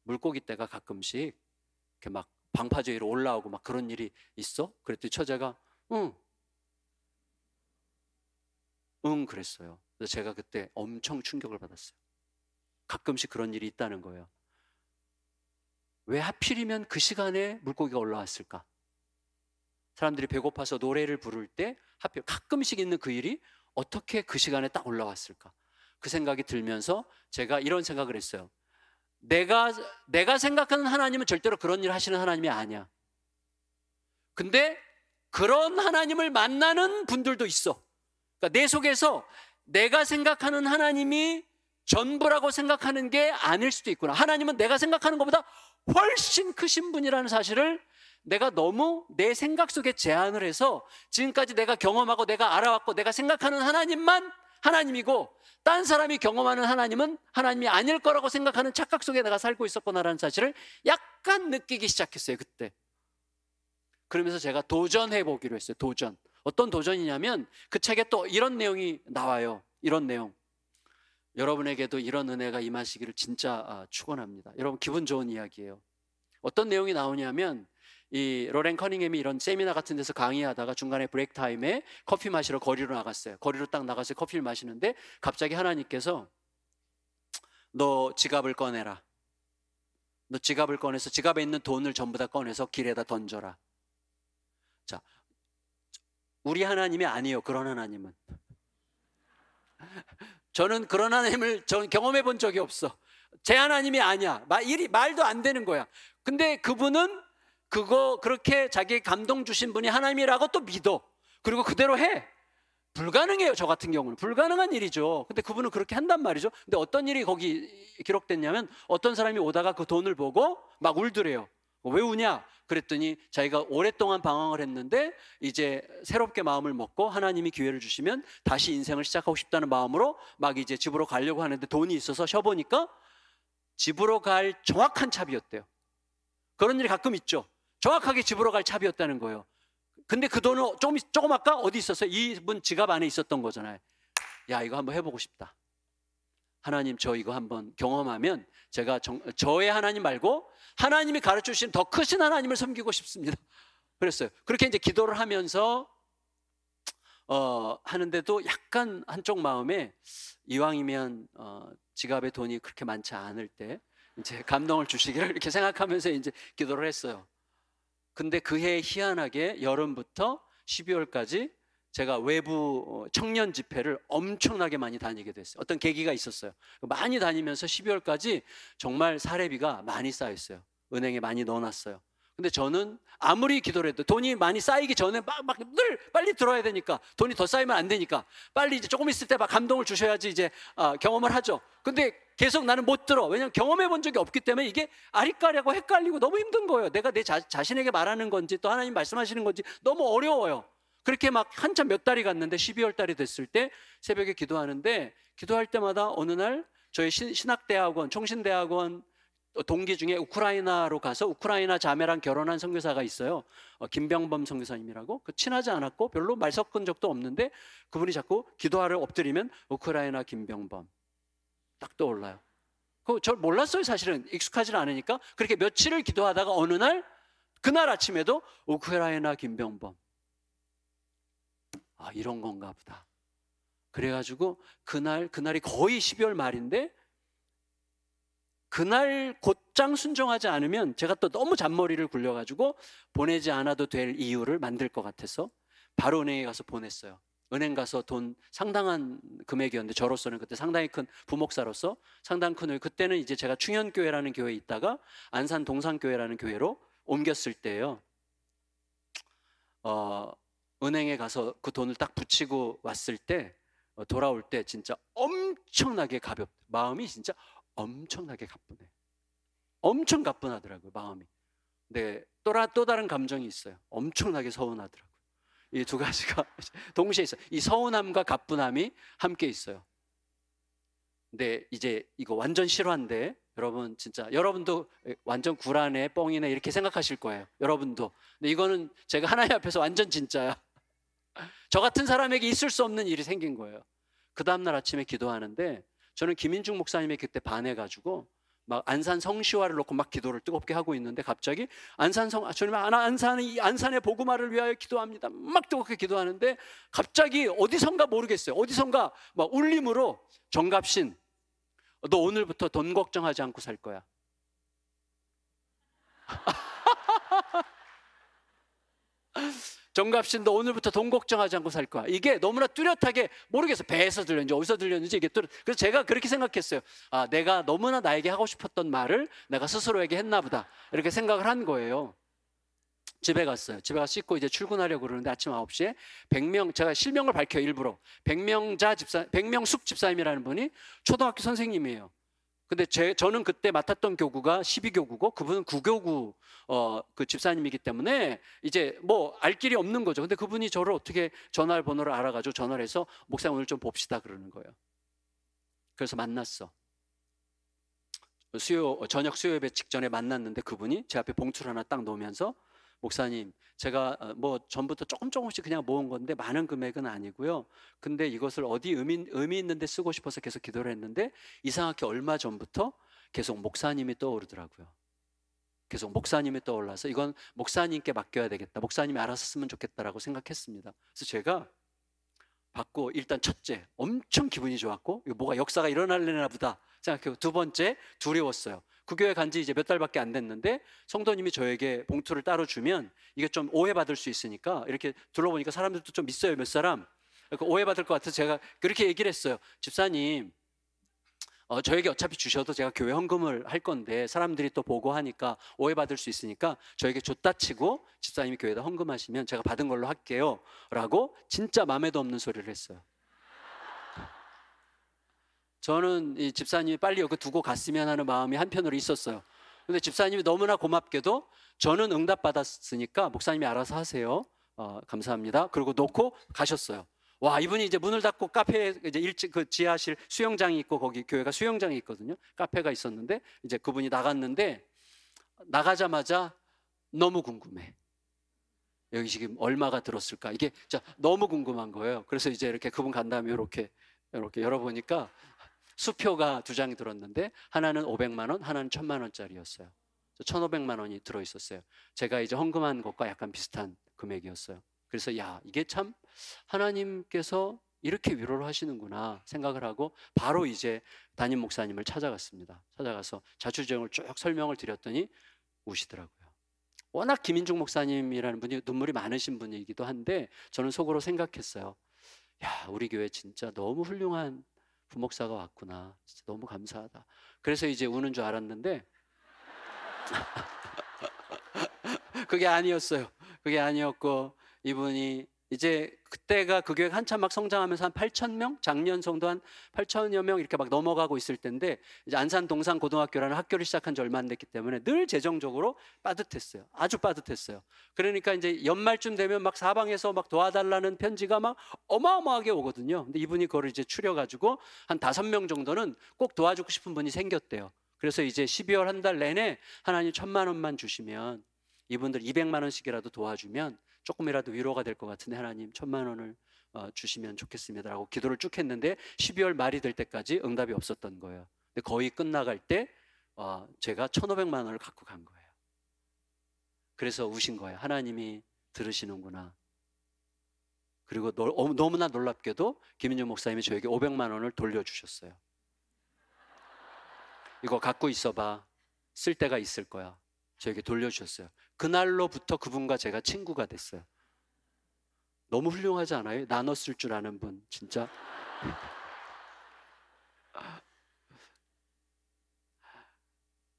[SPEAKER 2] 물고기 떼가 가끔씩 이렇게 막 방파제 위로 올라오고 막 그런 일이 있어? 그랬더니 처제가 응 그랬어요. 그래서 제가 그때 엄청 충격을 받았어요. 가끔씩 그런 일이 있다는 거예요. 왜 하필이면 그 시간에 물고기가 올라왔을까? 사람들이 배고파서 노래를 부를 때 하필 가끔씩 있는 그 일이 어떻게 그 시간에 딱 올라왔을까? 그 생각이 들면서 제가 이런 생각을 했어요. 내가 생각하는 하나님은 절대로 그런 일을 하시는 하나님이 아니야. 근데 그런 하나님을 만나는 분들도 있어. 그러니까 내 속에서 내가 생각하는 하나님이 전부라고 생각하는 게 아닐 수도 있구나. 하나님은 내가 생각하는 것보다 훨씬 크신 분이라는 사실을 내가 너무 내 생각 속에 제한을 해서 지금까지 내가 경험하고 내가 알아왔고 내가 생각하는 하나님만 하나님이고, 딴 사람이 경험하는 하나님은 하나님이 아닐 거라고 생각하는 착각 속에 내가 살고 있었구나라는 사실을 약간 느끼기 시작했어요, 그때. 그러면서 제가 도전해 보기로 했어요. 도전. 어떤 도전이냐면, 그 책에 또 이런 내용이 나와요. 이런 내용. 여러분에게도 이런 은혜가 임하시기를 진짜 축원합니다. 여러분, 기분 좋은 이야기예요. 어떤 내용이 나오냐면, 이 로렌 커닝햄이 이런 세미나 같은 데서 강의하다가 중간에 브레이크 타임에 커피 마시러 거리로 나갔어요. 거리로 딱 나가서 커피를 마시는데 갑자기 하나님께서 너 지갑을 꺼내라. 너 지갑을 꺼내서 지갑에 있는 돈을 전부 다 꺼내서 길에다 던져라. 자, 우리 하나님이 아니에요. 그런 하나님은. 저는 그런 하나님을 경험해 본 적이 없어. 제 하나님이 아니야. 말도 안 되는 거야. 근데 그분은 그렇게 자기 감동 주신 분이 하나님이라고 또 믿어. 그리고 그대로 해. 불가능해요. 저 같은 경우는 불가능한 일이죠. 근데 그분은 그렇게 한단 말이죠. 근데 어떤 일이 거기 기록됐냐면, 어떤 사람이 오다가 그 돈을 보고 막 울더래요. 왜 우냐? 그랬더니 자기가 오랫동안 방황을 했는데 이제 새롭게 마음을 먹고 하나님이 기회를 주시면 다시 인생을 시작하고 싶다는 마음으로 막 이제 집으로 가려고 하는데, 돈이 있어서 쉬어보니까 집으로 갈 정확한 차비였대요. 그런 일이 가끔 있죠. 정확하게 집으로 갈 차비였다는 거예요. 근데 그 돈은 조금 아까 어디 있었어요? 이분 지갑 안에 있었던 거잖아요. 야, 이거 한번 해보고 싶다. 하나님, 저 이거 한번 경험하면 제가 저의 하나님 말고 하나님이 가르쳐 주신 더 크신 하나님을 섬기고 싶습니다. 그랬어요. 그렇게 이제 기도를 하면서 하는데도 약간 한쪽 마음에 이왕이면 지갑에 돈이 그렇게 많지 않을 때 이제 감동을 주시기를 이렇게 생각하면서 이제 기도를 했어요. 근데 그해 희한하게 여름부터 12월까지 제가 외부 청년 집회를 엄청나게 많이 다니게 됐어요. 어떤 계기가 있었어요. 많이 다니면서 12월까지 정말 사례비가 많이 쌓였어요. 은행에 많이 넣어놨어요. 근데 저는 아무리 기도를 해도 돈이 많이 쌓이기 전에 막 늘 빨리 들어야 되니까, 돈이 더 쌓이면 안 되니까 빨리 이제 조금 있을 때 막 감동을 주셔야지 이제 경험을 하죠. 근데 계속 나는 못 들어. 왜냐하면 경험해 본 적이 없기 때문에 이게 아리까리하고 헷갈리고 너무 힘든 거예요. 내가 내 자신에게 말하는 건지 또 하나님 말씀하시는 건지 너무 어려워요. 그렇게 막 한참 몇 달이 갔는데 12월 달이 됐을 때 새벽에 기도하는데, 기도할 때마다 어느 날 저희 신학대학원, 총신대학원 동기 중에 우크라이나로 가서 우크라이나 자매랑 결혼한 선교사가 있어요. 김병범 선교사님이라고. 친하지 않았고 별로 말 섞은 적도 없는데 그분이 자꾸 기도하러 엎드리면 우크라이나 김병범 딱 떠올라요. 저 몰랐어요. 사실은 익숙하지 않으니까. 그렇게 며칠을 기도하다가 어느 날, 그날 아침에도 우크라이나 김병범, 이런 건가 보다. 그래가지고 그날이 거의 12월 말인데, 그날 곧장 순종하지 않으면 제가 또 너무 잔머리를 굴려가지고 보내지 않아도 될 이유를 만들 것 같아서 바로 은행에 가서 보냈어요. 은행 가서 돈 상당한 금액이었는데, 저로서는 그때 상당히 큰 부목사로서 상당히 큰, 그때는 이제 제가 충현교회라는 교회에 있다가 안산 동산교회라는 교회로 옮겼을 때예요. 은행에 가서 그 돈을 딱 붙이고 왔을 때, 돌아올 때 진짜 엄청나게 마음이 진짜 엄청나게 가뿐해. 엄청 가뿐하더라고요, 마음이. 근데 또 다른 감정이 있어요. 엄청나게 서운하더라고요. 이 두 가지가 동시에 있어요. 이 서운함과 가뿐함이 함께 있어요. 근데 이제 이거 완전 실화인데, 여러분 진짜 여러분도 완전 구라네, 뻥이네 이렇게 생각하실 거예요. 여러분도. 근데 이거는 제가 하나님 앞에서 완전 진짜야. 저 같은 사람에게 있을 수 없는 일이 생긴 거예요. 그 다음날 아침에 기도하는데, 저는 김인중 목사님이 그때 반해가지고 막 안산 성시화를 놓고 막 기도를 뜨겁게 하고 있는데, 갑자기 주님, 안산의 복음화를 위하여 기도합니다. 막 뜨겁게 기도하는데 갑자기 어디선가 모르겠어요. 어디선가 막 울림으로, 정갑신, 너 오늘부터 돈 걱정하지 않고 살 거야. 정갑신, 너 오늘부터 돈 걱정하지 않고 살 거야. 이게 너무나 뚜렷하게, 모르겠어요. 배에서 들렸는지 어디서 들렸는지 이게 그래서 제가 그렇게 생각했어요. 내가 너무나 나에게 하고 싶었던 말을 내가 스스로에게 했나 보다, 이렇게 생각을 한 거예요. 집에 갔어요. 집에 가서 씻고 이제 출근하려고 그러는데 아침 9시에 제가 실명을 밝혀요, 일부러. 백명숙 집사님이라는 분이 초등학교 선생님이에요. 근데 저는 그때 맡았던 교구가 12교구고 그분은 9교구 그 집사님이기 때문에 이제 뭐 알 길이 없는 거죠. 근데 그분이 저를 어떻게 전화번호를 알아가지고 전화를 해서, 목사님 오늘 좀 봅시다 그러는 거예요. 그래서 만났어. 저녁 수요 예배 직전에 만났는데, 그분이 제 앞에 봉투를 하나 딱 놓으면서, 목사님, 제가 뭐 전부터 조금씩 그냥 모은 건데 많은 금액은 아니고요. 근데 이것을 어디 의미 있는 데 쓰고 싶어서 계속 기도를 했는데, 이상하게 얼마 전부터 계속 목사님이 떠오르더라고요. 계속 목사님이 떠올라서 이건 목사님께 맡겨야 되겠다, 목사님이 알아서 쓰면 좋겠다라고 생각했습니다. 그래서 제가 받고, 일단 첫째 엄청 기분이 좋았고, 이거 뭐가 역사가 일어날려나 보다 생각하고, 두 번째 두려웠어요. 그 교회 간지 이제 몇 달밖에 안 됐는데 성도님이 저에게 봉투를 따로 주면 이게 좀 오해받을 수 있으니까, 이렇게 둘러보니까 사람들도 좀 있어요, 몇 사람. 오해받을 것 같아서 제가 그렇게 얘기를 했어요. 집사님, 저에게 어차피 주셔도 제가 교회 헌금을 할 건데 사람들이 또 보고 하니까 오해받을 수 있으니까 저에게 줬다 치고 집사님이 교회에다 헌금하시면 제가 받은 걸로 할게요 라고 진짜 맘에도 없는 소리를 했어요. 저는 이 집사님이 빨리 여기 두고 갔으면 하는 마음이 한편으로 있었어요. 근데 집사님이 너무나 고맙게도, 저는 응답받았으니까 목사님이 알아서 하세요, 감사합니다, 그리고 놓고 가셨어요. 와, 이분이 이제 문을 닫고 카페에 이제 일찍 그 지하실 수영장이 있고, 거기 교회가 수영장이 있거든요. 카페가 있었는데 이제 그분이 나갔는데, 나가자마자 너무 궁금해. 여기 지금 얼마가 들었을까? 이게 진짜 너무 궁금한 거예요. 그래서 이제 이렇게 그분 간 다음에 이렇게 열어보니까 수표가 2장이 들었는데, 하나는 500만 원, 하나는 1000만 원짜리였어요. 1500만 원이 들어있었어요. 제가 이제 헌금한 것과 약간 비슷한 금액이었어요. 그래서 야, 이게 참 하나님께서 이렇게 위로를 하시는구나 생각을 하고 바로 이제 담임 목사님을 찾아갔습니다. 찾아가서 자초지종을 쭉 설명을 드렸더니 우시더라고요. 워낙 김인중 목사님이라는 분이 눈물이 많으신 분이기도 한데 저는 속으로 생각했어요. 야, 우리 교회 진짜 너무 훌륭한 부목사가 왔구나. 진짜 너무 감사하다. 그래서 이제 우는 줄 알았는데 그게 아니었어요. 그게 아니었고 이분이 이제 그때가 그 교회가 한참 막 성장하면서 한 8,000명? 작년 성도 한 8,000여 명 이렇게 막 넘어가고 있을 텐데 이제 안산 동산 고등학교라는 학교를 시작한 지 얼마 안 됐기 때문에 늘 재정적으로 빠듯했어요. 아주 빠듯했어요. 그러니까 이제 연말쯤 되면 막 사방에서 막 도와달라는 편지가 막 어마어마하게 오거든요. 근데 이분이 그걸 이제 추려가지고 한 5명 정도는 꼭 도와주고 싶은 분이 생겼대요. 그래서 이제 12월 한 달 내내 하나님 1,000만 원만 주시면 이분들 200만 원씩이라도 도와주면 조금이라도 위로가 될 것 같은데 하나님 1,000만 원을 주시면 좋겠습니다라고 기도를 쭉 했는데 12월 말이 될 때까지 응답이 없었던 거예요. 근데 거의 끝나갈 때 제가 1,500만 원을 갖고 간 거예요. 그래서 우신 거예요. 하나님이 들으시는구나. 그리고 너무나 놀랍게도 김인중 목사님이 저에게 500만 원을 돌려주셨어요. 이거 갖고 있어봐. 쓸 때가 있을 거야. 저에게 돌려주셨어요. 그날로부터 그분과 제가 친구가 됐어요. 너무 훌륭하지 않아요? 나눠 쓸 줄 아는 분 진짜.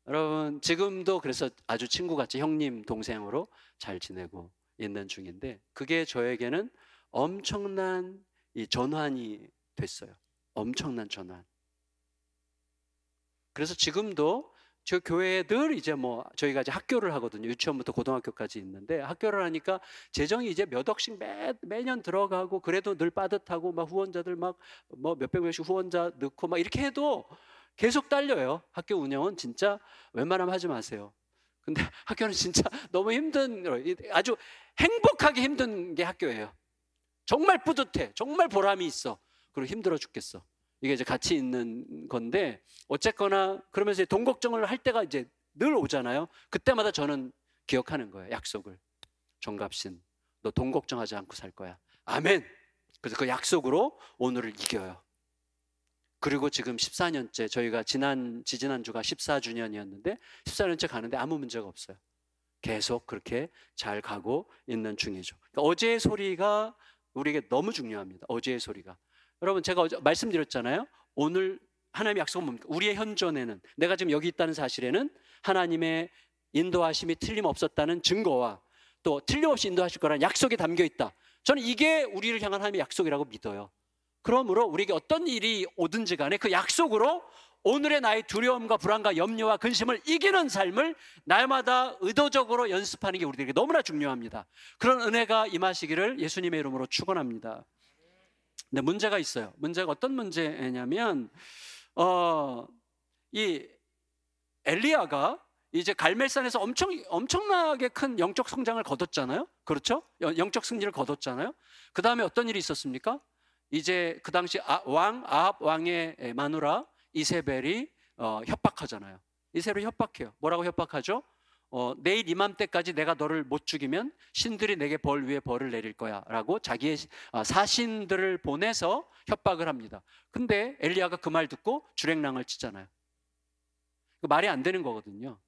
[SPEAKER 2] 여러분 지금도 그래서 아주 친구같이 형님 동생으로 잘 지내고 있는 중인데 그게 저에게는 엄청난 이 전환이 됐어요. 엄청난 전환. 그래서 지금도 저 교회에 늘 이제 뭐 저희가 이제 학교를 하거든요. 유치원부터 고등학교까지 있는데 학교를 하니까 재정이 이제 몇 억씩 매년 들어가고 그래도 늘 빠듯하고 막 후원자들 막 뭐 몇백 명씩 후원자 넣고 막 이렇게 해도 계속 딸려요. 학교 운영은 진짜 웬만하면 하지 마세요. 근데 학교는 진짜 너무 힘든, 아주 행복하게 힘든 게 학교예요. 정말 뿌듯해. 정말 보람이 있어. 그리고 힘들어 죽겠어. 이게 이제 같이 있는 건데 어쨌거나 그러면서 돈 걱정을 할 때가 이제 늘 오잖아요. 그때마다 저는 기억하는 거예요. 약속을. 정갑신, 너 돈 걱정하지 않고 살 거야. 아멘. 그래서 그 약속으로 오늘을 이겨요. 그리고 지금 14년째 저희가 지지난주가 14주년이었는데 14년째 가는데 아무 문제가 없어요. 계속 그렇게 잘 가고 있는 중이죠. 그러니까 어제의 소리가 우리에게 너무 중요합니다. 어제의 소리가. 여러분 제가 어제 말씀드렸잖아요. 오늘 하나님의 약속은 뭡니까? 우리의 현존에는, 내가 지금 여기 있다는 사실에는 하나님의 인도하심이 틀림없었다는 증거와 또 틀림없이 인도하실 거라는 약속이 담겨 있다. 저는 이게 우리를 향한 하나님의 약속이라고 믿어요. 그러므로 우리에게 어떤 일이 오든지 간에 그 약속으로 오늘의 나의 두려움과 불안과 염려와 근심을 이기는 삶을 날마다 의도적으로 연습하는 게 우리들에게 너무나 중요합니다. 그런 은혜가 임하시기를 예수님의 이름으로 축원합니다. 근데 문제가 있어요. 문제가 어떤 문제냐면 이 엘리야가 이제 갈멜산에서 엄청나게 큰 영적 성장을 거뒀잖아요. 그렇죠? 영적 승리를 거뒀잖아요. 그 다음에 어떤 일이 있었습니까? 이제 그 당시 아합 왕의 마누라 이세벨이 협박하잖아요. 이세벨이 협박해요. 뭐라고 협박하죠? 내일 이맘때까지 내가 너를 못 죽이면 신들이 내게 벌 위에 벌을 내릴 거야 라고 자기의 사신들을 보내서 협박을 합니다. 근데 엘리야가 그 말 듣고 주랭랑을 치잖아요. 말이 안 되는 거거든요.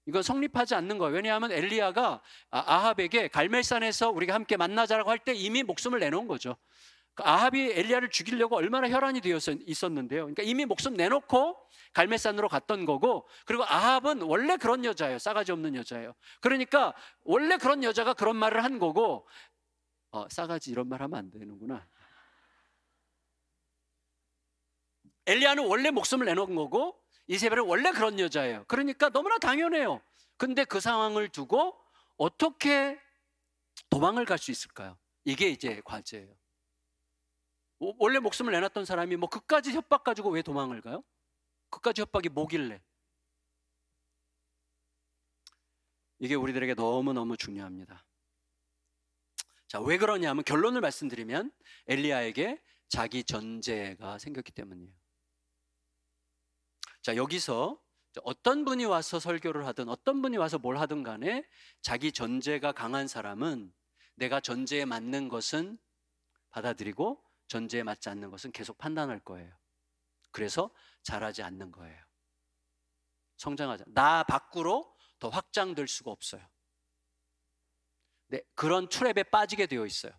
[SPEAKER 2] 이건 성립하지 않는 거예요. 왜냐하면 엘리야가 아합에게 갈멜산에서 우리가 함께 만나자라고 할 때 이미 목숨을 내놓은 거죠. 아합이 엘리야를 죽이려고 얼마나 혈안이 되어 있었는데요. 그러니까 이미 목숨 내놓고 갈멜산으로 갔던 거고, 그리고 아합은 원래 그런 여자예요. 싸가지 없는 여자예요. 그러니까 원래 그런 여자가 그런 말을 한 거고, 싸가지 이런 말 하면 안 되는구나. 엘리야는 원래 목숨을 내놓은 거고 이세벨은 원래 그런 여자예요. 그러니까 너무나 당연해요. 근데 그 상황을 두고 어떻게 도망을 갈 수 있을까요? 이게 이제 과제예요. 원래 목숨을 내놨던 사람이 뭐 그까지 협박 가지고 왜 도망을 가요? 그까지 협박이 뭐길래? 이게 우리들에게 너무너무 중요합니다. 자, 왜 그러냐면 결론을 말씀드리면 엘리야에게 자기 전제가 생겼기 때문이에요. 자, 여기서 어떤 분이 와서 설교를 하든 어떤 분이 와서 뭘 하든 간에 자기 전제가 강한 사람은 내가 전제에 맞는 것은 받아들이고 전제에 맞지 않는 것은 계속 판단할 거예요. 그래서 자라지 않는 거예요. 성장하지 나 밖으로 더 확장될 수가 없어요. 네, 그런 트랩에 빠지게 되어 있어요.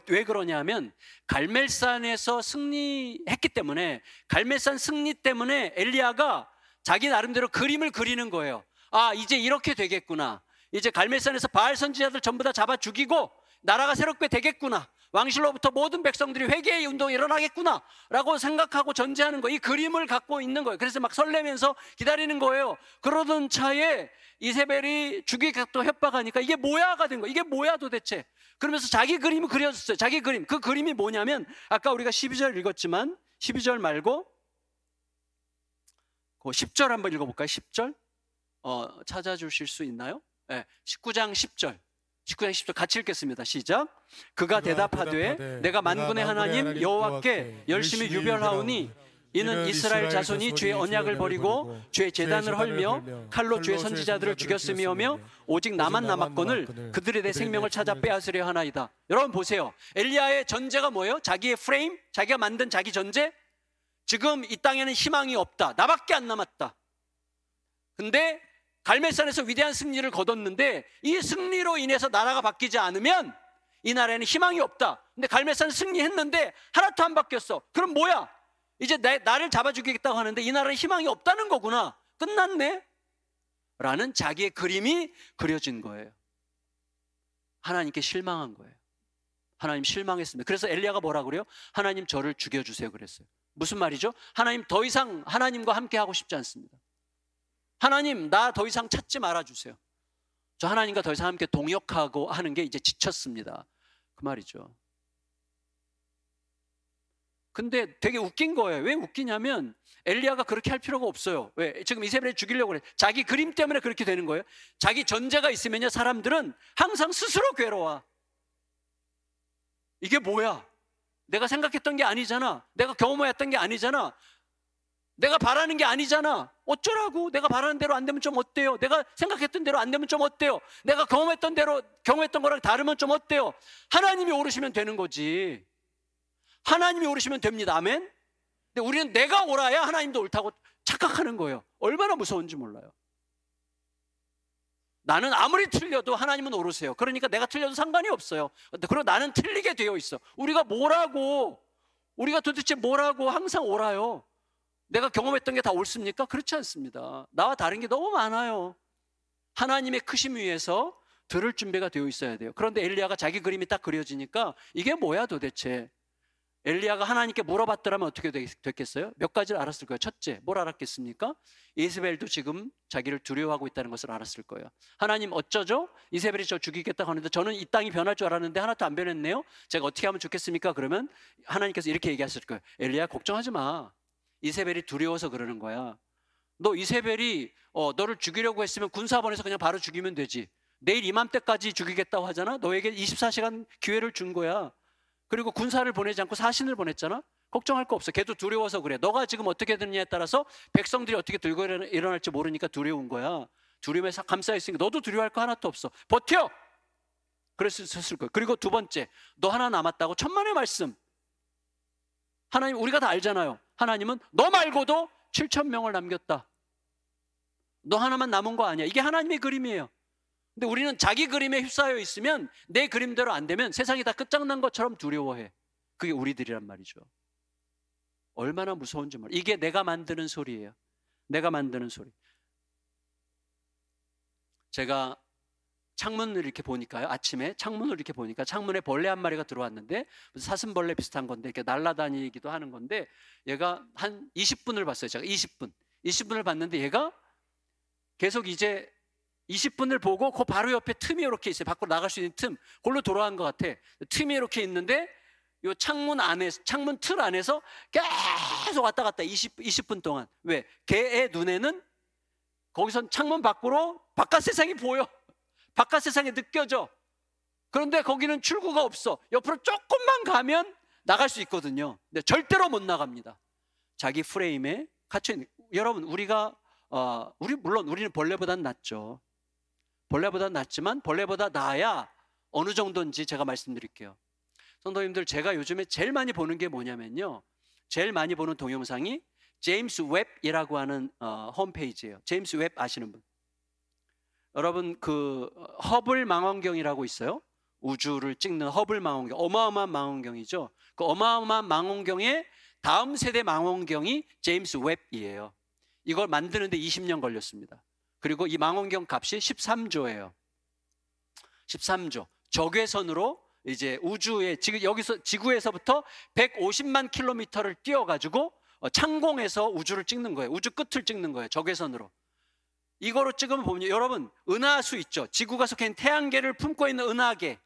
[SPEAKER 2] 왜 그러냐면 갈멜산에서 승리했기 때문에, 갈멜산 승리 때문에 엘리야가 자기 나름대로 그림을 그리는 거예요. 아, 이제 이렇게 되겠구나. 이제 갈멜산에서 바알 선지자들 전부 다 잡아 죽이고 나라가 새롭게 되겠구나. 왕실로부터 모든 백성들이 회개의 운동이 일어나겠구나 라고 생각하고 전제하는 거예요. 이 그림을 갖고 있는 거예요. 그래서 막 설레면서 기다리는 거예요. 그러던 차에 이세벨이 죽이겠다고 협박하니까 이게 뭐야가 된 거예요. 이게 뭐야 도대체. 그러면서 자기 그림을 그려줬어요. 자기 그림. 그 그림이 뭐냐면 아까 우리가 12절 읽었지만 12절 말고 그 10절 한번 읽어볼까요? 10절 찾아주실 수 있나요? 네, 19장 10절. 19장 10절 같이 읽겠습니다. 시작. 그가 대답하되 내가 만군의 하나님 여호와께 열심히 유별하오니 이는 이스라엘 자손이 주의 언약을 버리고 주의 제단을 헐며 칼로 주의 선지자들을 죽였음이오며 오직 나만 남았거늘 그들의 내 생명을 찾아 빼앗으려 하나이다. 여러분 보세요. 엘리야의 전제가 뭐예요? 자기의 프레임, 자기가 만든 자기 전제. 지금 이 땅에는 희망이 없다. 나밖에 안 남았다. 근데 갈멜산에서 위대한 승리를 거뒀는데 이 승리로 인해서 나라가 바뀌지 않으면 이 나라에는 희망이 없다. 근데 갈멜산 승리했는데 하나도 안 바뀌었어. 그럼 뭐야? 이제 나를 잡아 죽이겠다고 하는데 이 나라에 희망이 없다는 거구나. 끝났네? 라는 자기의 그림이 그려진 거예요. 하나님께 실망한 거예요. 하나님 실망했습니다. 그래서 엘리야가 뭐라 그래요? 하나님 저를 죽여주세요 그랬어요. 무슨 말이죠? 하나님 더 이상 하나님과 함께 하고 싶지 않습니다. 하나님 나 더 이상 찾지 말아주세요. 저 하나님과 더 이상 함께 동역하고 하는 게 이제 지쳤습니다. 그 말이죠. 근데 되게 웃긴 거예요. 왜 웃기냐면 엘리야가 그렇게 할 필요가 없어요. 왜? 지금 이세벨을 죽이려고 그래. 자기 그림 때문에 그렇게 되는 거예요. 자기 전제가 있으면요 사람들은 항상 스스로 괴로워. 이게 뭐야? 내가 생각했던 게 아니잖아. 내가 경험했던 게 아니잖아. 내가 바라는 게 아니잖아. 어쩌라고? 내가 바라는 대로 안 되면 좀 어때요? 내가 생각했던 대로 안 되면 좀 어때요? 내가 경험했던 거랑 다르면 좀 어때요? 하나님이 오르시면 되는 거지. 하나님이 오르시면 됩니다. 아멘? 근데 우리는 내가 옳아야 하나님도 옳다고 착각하는 거예요. 얼마나 무서운지 몰라요. 나는 아무리 틀려도 하나님은 오르세요. 그러니까 내가 틀려도 상관이 없어요. 그리고 나는 틀리게 되어 있어. 우리가 도대체 뭐라고 항상 옳아요? 내가 경험했던 게 다 옳습니까? 그렇지 않습니다. 나와 다른 게 너무 많아요. 하나님의 크심 위에서 들을 준비가 되어 있어야 돼요. 그런데 엘리야가 자기 그림이 딱 그려지니까 이게 뭐야 도대체? 엘리야가 하나님께 물어봤더라면 어떻게 됐겠어요? 몇 가지를 알았을 거예요. 첫째, 뭘 알았겠습니까? 이세벨도 지금 자기를 두려워하고 있다는 것을 알았을 거예요. 하나님 어쩌죠? 이세벨이 저 죽이겠다고 하는데 저는 이 땅이 변할 줄 알았는데 하나도 안 변했네요. 제가 어떻게 하면 좋겠습니까? 그러면 하나님께서 이렇게 얘기하실 거예요. 엘리야 걱정하지 마. 이세벨이 두려워서 그러는 거야. 너 이세벨이 너를 죽이려고 했으면 군사본에서 그냥 바로 죽이면 되지. 내일 이맘때까지 죽이겠다고 하잖아. 너에게 24시간 기회를 준 거야. 그리고 군사를 보내지 않고 사신을 보냈잖아. 걱정할 거 없어. 걔도 두려워서 그래. 너가 지금 어떻게 되느냐에 따라서 백성들이 어떻게 들고 일어날지 모르니까 두려운 거야. 두려움에 감싸있으니까 너도 두려워할 거 하나도 없어. 버텨! 그랬을 거야. 그리고 두 번째, 너 하나 남았다고. 천만의 말씀. 하나님 우리가 다 알잖아요. 하나님은 너 말고도 7,000명을 남겼다. 너 하나만 남은 거 아니야. 이게 하나님의 그림이에요. 근데 우리는 자기 그림에 휩싸여 있으면 내 그림대로 안 되면 세상이 다 끝장난 것처럼 두려워해. 그게 우리들이란 말이죠. 얼마나 무서운지 몰라. 이게 내가 만드는 소리예요. 내가 만드는 소리. 제가 창문을 이렇게 보니까요. 아침에 창문을 이렇게 보니까 창문에 벌레 한 마리가 들어왔는데 사슴벌레 비슷한 건데 이렇게 날아다니기도 하는 건데 얘가 한 20분을 봤어요. 제가 20분을 봤는데 얘가 계속 이제 20분을 보고 그 바로 옆에 틈이 이렇게 있어요. 밖으로 나갈 수 있는 틈. 그걸로 돌아간 것 같아. 틈이 이렇게 있는데 이 창문 틀 안에서 계속 왔다 갔다 20분 동안. 왜? 걔의 눈에는 거기선 창문 밖으로 바깥 세상이 보여. 바깥 세상이 느껴져. 그런데 거기는 출구가 없어. 옆으로 조금만 가면 나갈 수 있거든요. 근데 절대로 못 나갑니다. 자기 프레임에 갇혀 있는. 여러분 물론 우리는 벌레보다는 낫죠. 벌레보다 낫지만 벌레보다 나아야 어느 정도인지 제가 말씀드릴게요. 성도님들, 제가 요즘에 제일 많이 보는 게 뭐냐면요, 제일 많이 보는 동영상이 제임스 웹이라고 하는 홈페이지예요. 제임스 웹 아시는 분? 여러분, 그 허블 망원경이라고 있어요. 우주를 찍는 허블 망원경, 어마어마한 망원경이죠. 그 어마어마한 망원경의 다음 세대 망원경이 제임스 웹이에요. 이걸 만드는데 20년 걸렸습니다. 그리고 이 망원경 값이 13조예요. 13조. 적외선으로 이제 우주에, 여기서 지구에서부터 150만 킬로미터를 뛰어가지고 창공에서 우주를 찍는 거예요. 우주 끝을 찍는 거예요. 적외선으로. 이거로 찍으면 보면 여러분, 은하수 있죠. 지구가 속해 있는 태양계를 품고 있는 은하계.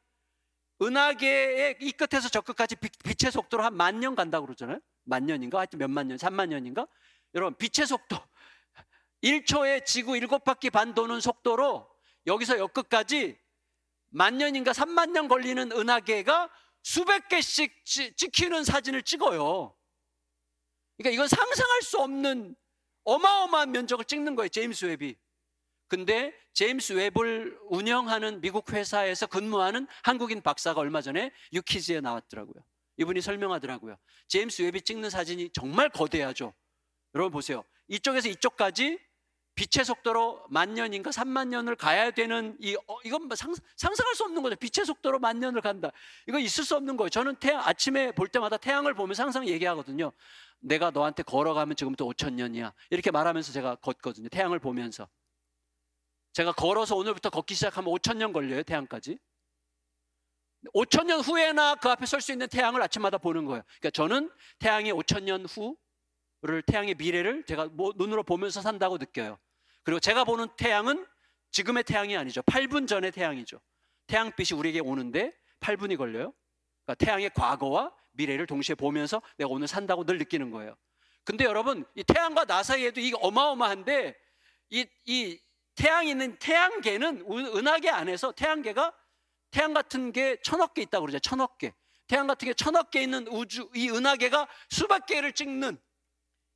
[SPEAKER 2] 은하계의 이 끝에서 저 끝까지 빛의 속도로 한 10,000년 간다고 그러잖아요. 10,000년인가? 하여튼 몇만 년, 3만 년인가? 여러분, 빛의 속도 1초에 지구 7바퀴 반 도는 속도로 여기서 여 끝까지 10,000년인가 30,000년 걸리는 은하계가 수백 개씩 찍히는 사진을 찍어요. 그러니까 이건 상상할 수 없는 어마어마한 면적을 찍는 거예요, 제임스 웹이. 근데 제임스 웹을 운영하는 미국 회사에서 근무하는 한국인 박사가 얼마 전에 유키즈에 나왔더라고요. 이분이 설명하더라고요. 제임스 웹이 찍는 사진이 정말 거대하죠. 여러분 보세요. 이쪽에서 이쪽까지 빛의 속도로 10,000년인가 30,000년을 가야 되는 이건 상상할 수 없는 거죠. 빛의 속도로 10,000년을 간다. 이거 있을 수 없는 거예요. 저는 아침에 볼 때마다 태양을 보면서 항상 얘기하거든요. 내가 너한테 걸어가면 지금부터 5,000년이야. 이렇게 말하면서 제가 걷거든요. 태양을 보면서. 제가 걸어서 오늘부터 걷기 시작하면 5,000년 걸려요, 태양까지. 5,000년 후에나 그 앞에 설 수 있는 태양을 아침마다 보는 거예요. 그러니까 저는 태양이 5,000년 후를, 태양의 미래를 제가 눈으로 보면서 산다고 느껴요. 그리고 제가 보는 태양은 지금의 태양이 아니죠. 8분 전의 태양이죠. 태양빛이 우리에게 오는데 8분이 걸려요. 그러니까 태양의 과거와 미래를 동시에 보면서 내가 오늘 산다고 늘 느끼는 거예요. 근데 여러분, 이 태양과 나 사이에도 이게 어마어마한데, 이 태양이 있는 태양계는, 은하계 안에서 태양계가, 태양 같은 게 1,000억 개 있다고 그러죠. 1,000억 개. 태양 같은 게 1,000억 개 있는 우주, 이 은하계가 수백 개를 찍는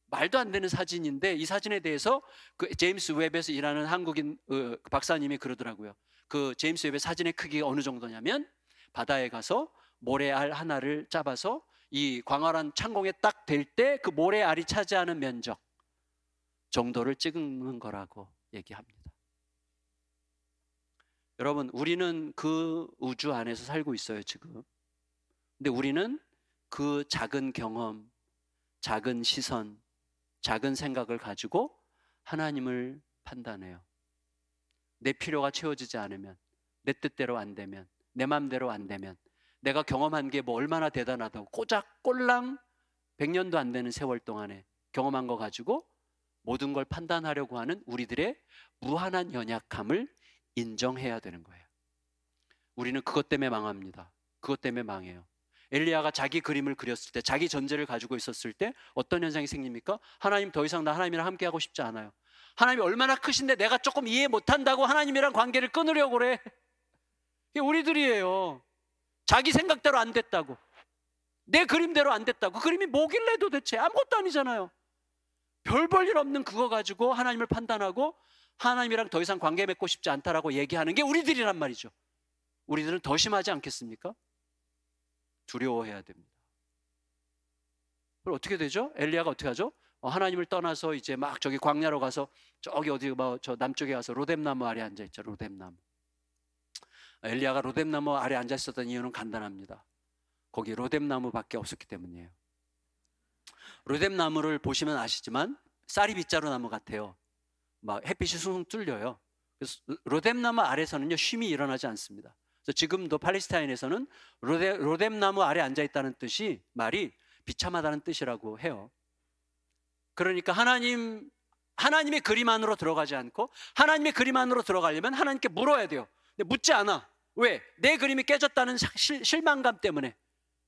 [SPEAKER 2] 말도 안 되는 사진인데, 이 사진에 대해서 그 제임스 웹에서 일하는 한국인 박사님이 그러더라고요. 그 제임스 웹의 사진의 크기가 어느 정도냐면, 바다에 가서 모래알 하나를 잡아서 이 광활한 창공에 딱 댈 때 그 모래알이 차지하는 면적 정도를 찍는 거라고 얘기합니다. 여러분, 우리는 그 우주 안에서 살고 있어요, 지금. 근데 우리는 그 작은 경험, 작은 시선, 작은 생각을 가지고 하나님을 판단해요. 내 필요가 채워지지 않으면, 내 뜻대로 안 되면, 내 마음대로 안 되면, 내가 경험한 게 뭐 얼마나 대단하다고 꼴랑 100년도 안 되는 세월 동안에 경험한 거 가지고 모든 걸 판단하려고 하는 우리들의 무한한 연약함을 인정해야 되는 거예요. 우리는 그것 때문에 망합니다. 그것 때문에 망해요. 엘리야가 자기 그림을 그렸을 때, 자기 전제를 가지고 있었을 때 어떤 현상이 생깁니까? 하나님, 더 이상 나 하나님이랑 함께 하고 싶지 않아요. 하나님이 얼마나 크신데 내가 조금 이해 못한다고 하나님이랑 관계를 끊으려고 그래. 이게 우리들이에요. 자기 생각대로 안 됐다고, 내 그림대로 안 됐다고. 그 그림이 뭐길래 도대체? 아무것도 아니잖아요. 별 볼 일 없는 그거 가지고 하나님을 판단하고 하나님이랑 더 이상 관계 맺고 싶지 않다라고 얘기하는 게 우리들이란 말이죠. 우리들은 더 심하지 않겠습니까? 두려워해야 됩니다. 그럼 어떻게 되죠? 엘리야가 어떻게 하죠? 하나님을 떠나서 이제 막 저기 광야로 가서 저기 어디 저 남쪽에 가서 로뎀나무 아래 앉아 있죠. 로뎀나무. 엘리야가 로뎀나무 아래 앉아 있었던 이유는 간단합니다. 거기 로뎀나무밖에 없었기 때문이에요. 로뎀나무를 보시면 아시지만 쌀이 빗자루 나무 같아요. 막 햇빛이 숭숭 뚫려요. 그래서 로뎀나무 아래서는요, 쉼이 일어나지 않습니다. 그래서 지금도 팔레스타인에서는 로뎀나무 아래 앉아 있다는 뜻이, 말이 비참하다는 뜻이라고 해요. 그러니까 하나님의 그림 안으로 들어가지 않고, 하나님의 그림 안으로 들어가려면 하나님께 물어야 돼요. 근데 묻지 않아. 왜? 내 그림이 깨졌다는 실망감 때문에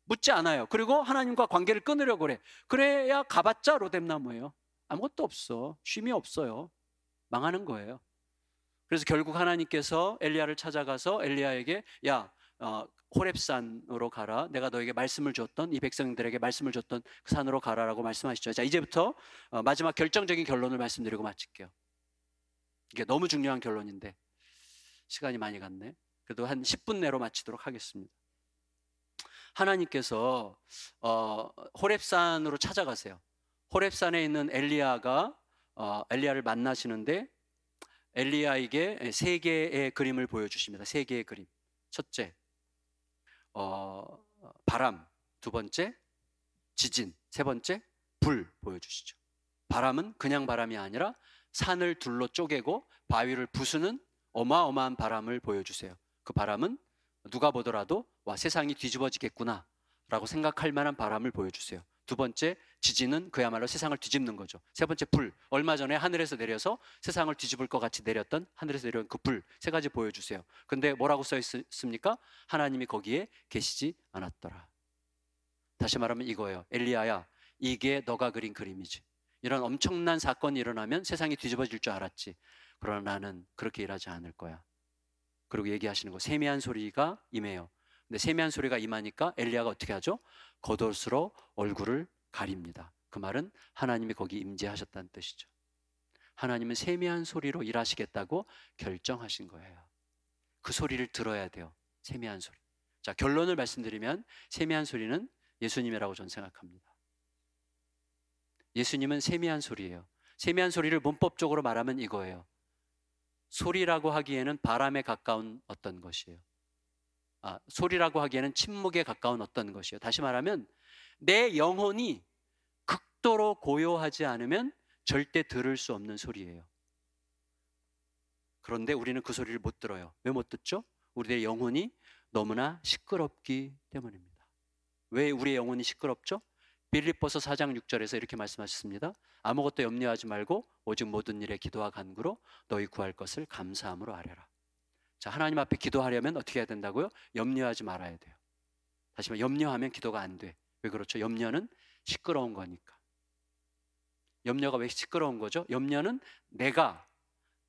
[SPEAKER 2] 묻지 않아요. 그리고 하나님과 관계를 끊으려고 그래. 그래야 가봤자 로뎀나무예요. 아무것도 없어. 쉼이 없어요. 망하는 거예요. 그래서 결국 하나님께서 엘리야를 찾아가서 엘리야에게, 야, 호렙산으로 가라. 내가 너에게 말씀을 줬던, 이 백성들에게 말씀을 줬던 그 산으로 가라라고 말씀하시죠. 자, 이제부터 마지막 결정적인 결론을 말씀드리고 마칠게요. 이게 너무 중요한 결론인데 시간이 많이 갔네. 그래도 한 10분 내로 마치도록 하겠습니다. 하나님께서 호렙산으로 찾아가세요. 호렙산에 있는 엘리야가 엘리야를 만나시는데 엘리야에게 세 개의 그림을 보여주십니다. 세 개의 그림. 첫째, 바람. 두 번째, 지진. 세 번째, 불 보여주시죠. 바람은 그냥 바람이 아니라 산을 둘로 쪼개고 바위를 부수는 어마어마한 바람을 보여주세요. 그 바람은 누가 보더라도 와, 세상이 뒤집어지겠구나 라고 생각할 만한 바람을 보여주세요. 두 번째, 지진은 그야말로 세상을 뒤집는 거죠. 세 번째, 불. 얼마 전에 하늘에서 내려서 세상을 뒤집을 것 같이 내렸던, 하늘에서 내려온 그 불. 세 가지 보여주세요. 근데 뭐라고 써 있습니까? 하나님이 거기에 계시지 않았더라. 다시 말하면 이거예요. 엘리야야, 이게 너가 그린 그림이지. 이런 엄청난 사건이 일어나면 세상이 뒤집어질 줄 알았지. 그러나 나는 그렇게 일하지 않을 거야. 그리고 얘기하시는 거, 세미한 소리가 임해요. 근데 세미한 소리가 임하니까 엘리야가 어떻게 하죠? 겉옷으로 얼굴을 가립니다. 그 말은 하나님이 거기 임재하셨다는 뜻이죠. 하나님은 세미한 소리로 일하시겠다고 결정하신 거예요. 그 소리를 들어야 돼요. 세미한 소리. 자, 결론을 말씀드리면 세미한 소리는 예수님이라고 저는 생각합니다. 예수님은 세미한 소리예요. 세미한 소리를 문법적으로 말하면 이거예요. 소리라고 하기에는 바람에 가까운 어떤 것이에요. 소리라고 하기에는 침묵에 가까운 어떤 것이에요. 다시 말하면 내 영혼이 극도로 고요하지 않으면 절대 들을 수 없는 소리예요. 그런데 우리는 그 소리를 못 들어요. 왜 못 듣죠? 우리의 영혼이 너무나 시끄럽기 때문입니다. 왜 우리의 영혼이 시끄럽죠? 빌립보서 4장 6절에서 이렇게 말씀하셨습니다. 아무것도 염려하지 말고 오직 모든 일에 기도와 간구로 너희 구할 것을 감사함으로 아뢰라. 자, 하나님 앞에 기도하려면 어떻게 해야 된다고요? 염려하지 말아야 돼요. 다시 말해, 염려하면 기도가 안 돼. 왜 그렇죠? 염려는 시끄러운 거니까. 염려가 왜 시끄러운 거죠? 염려는 내가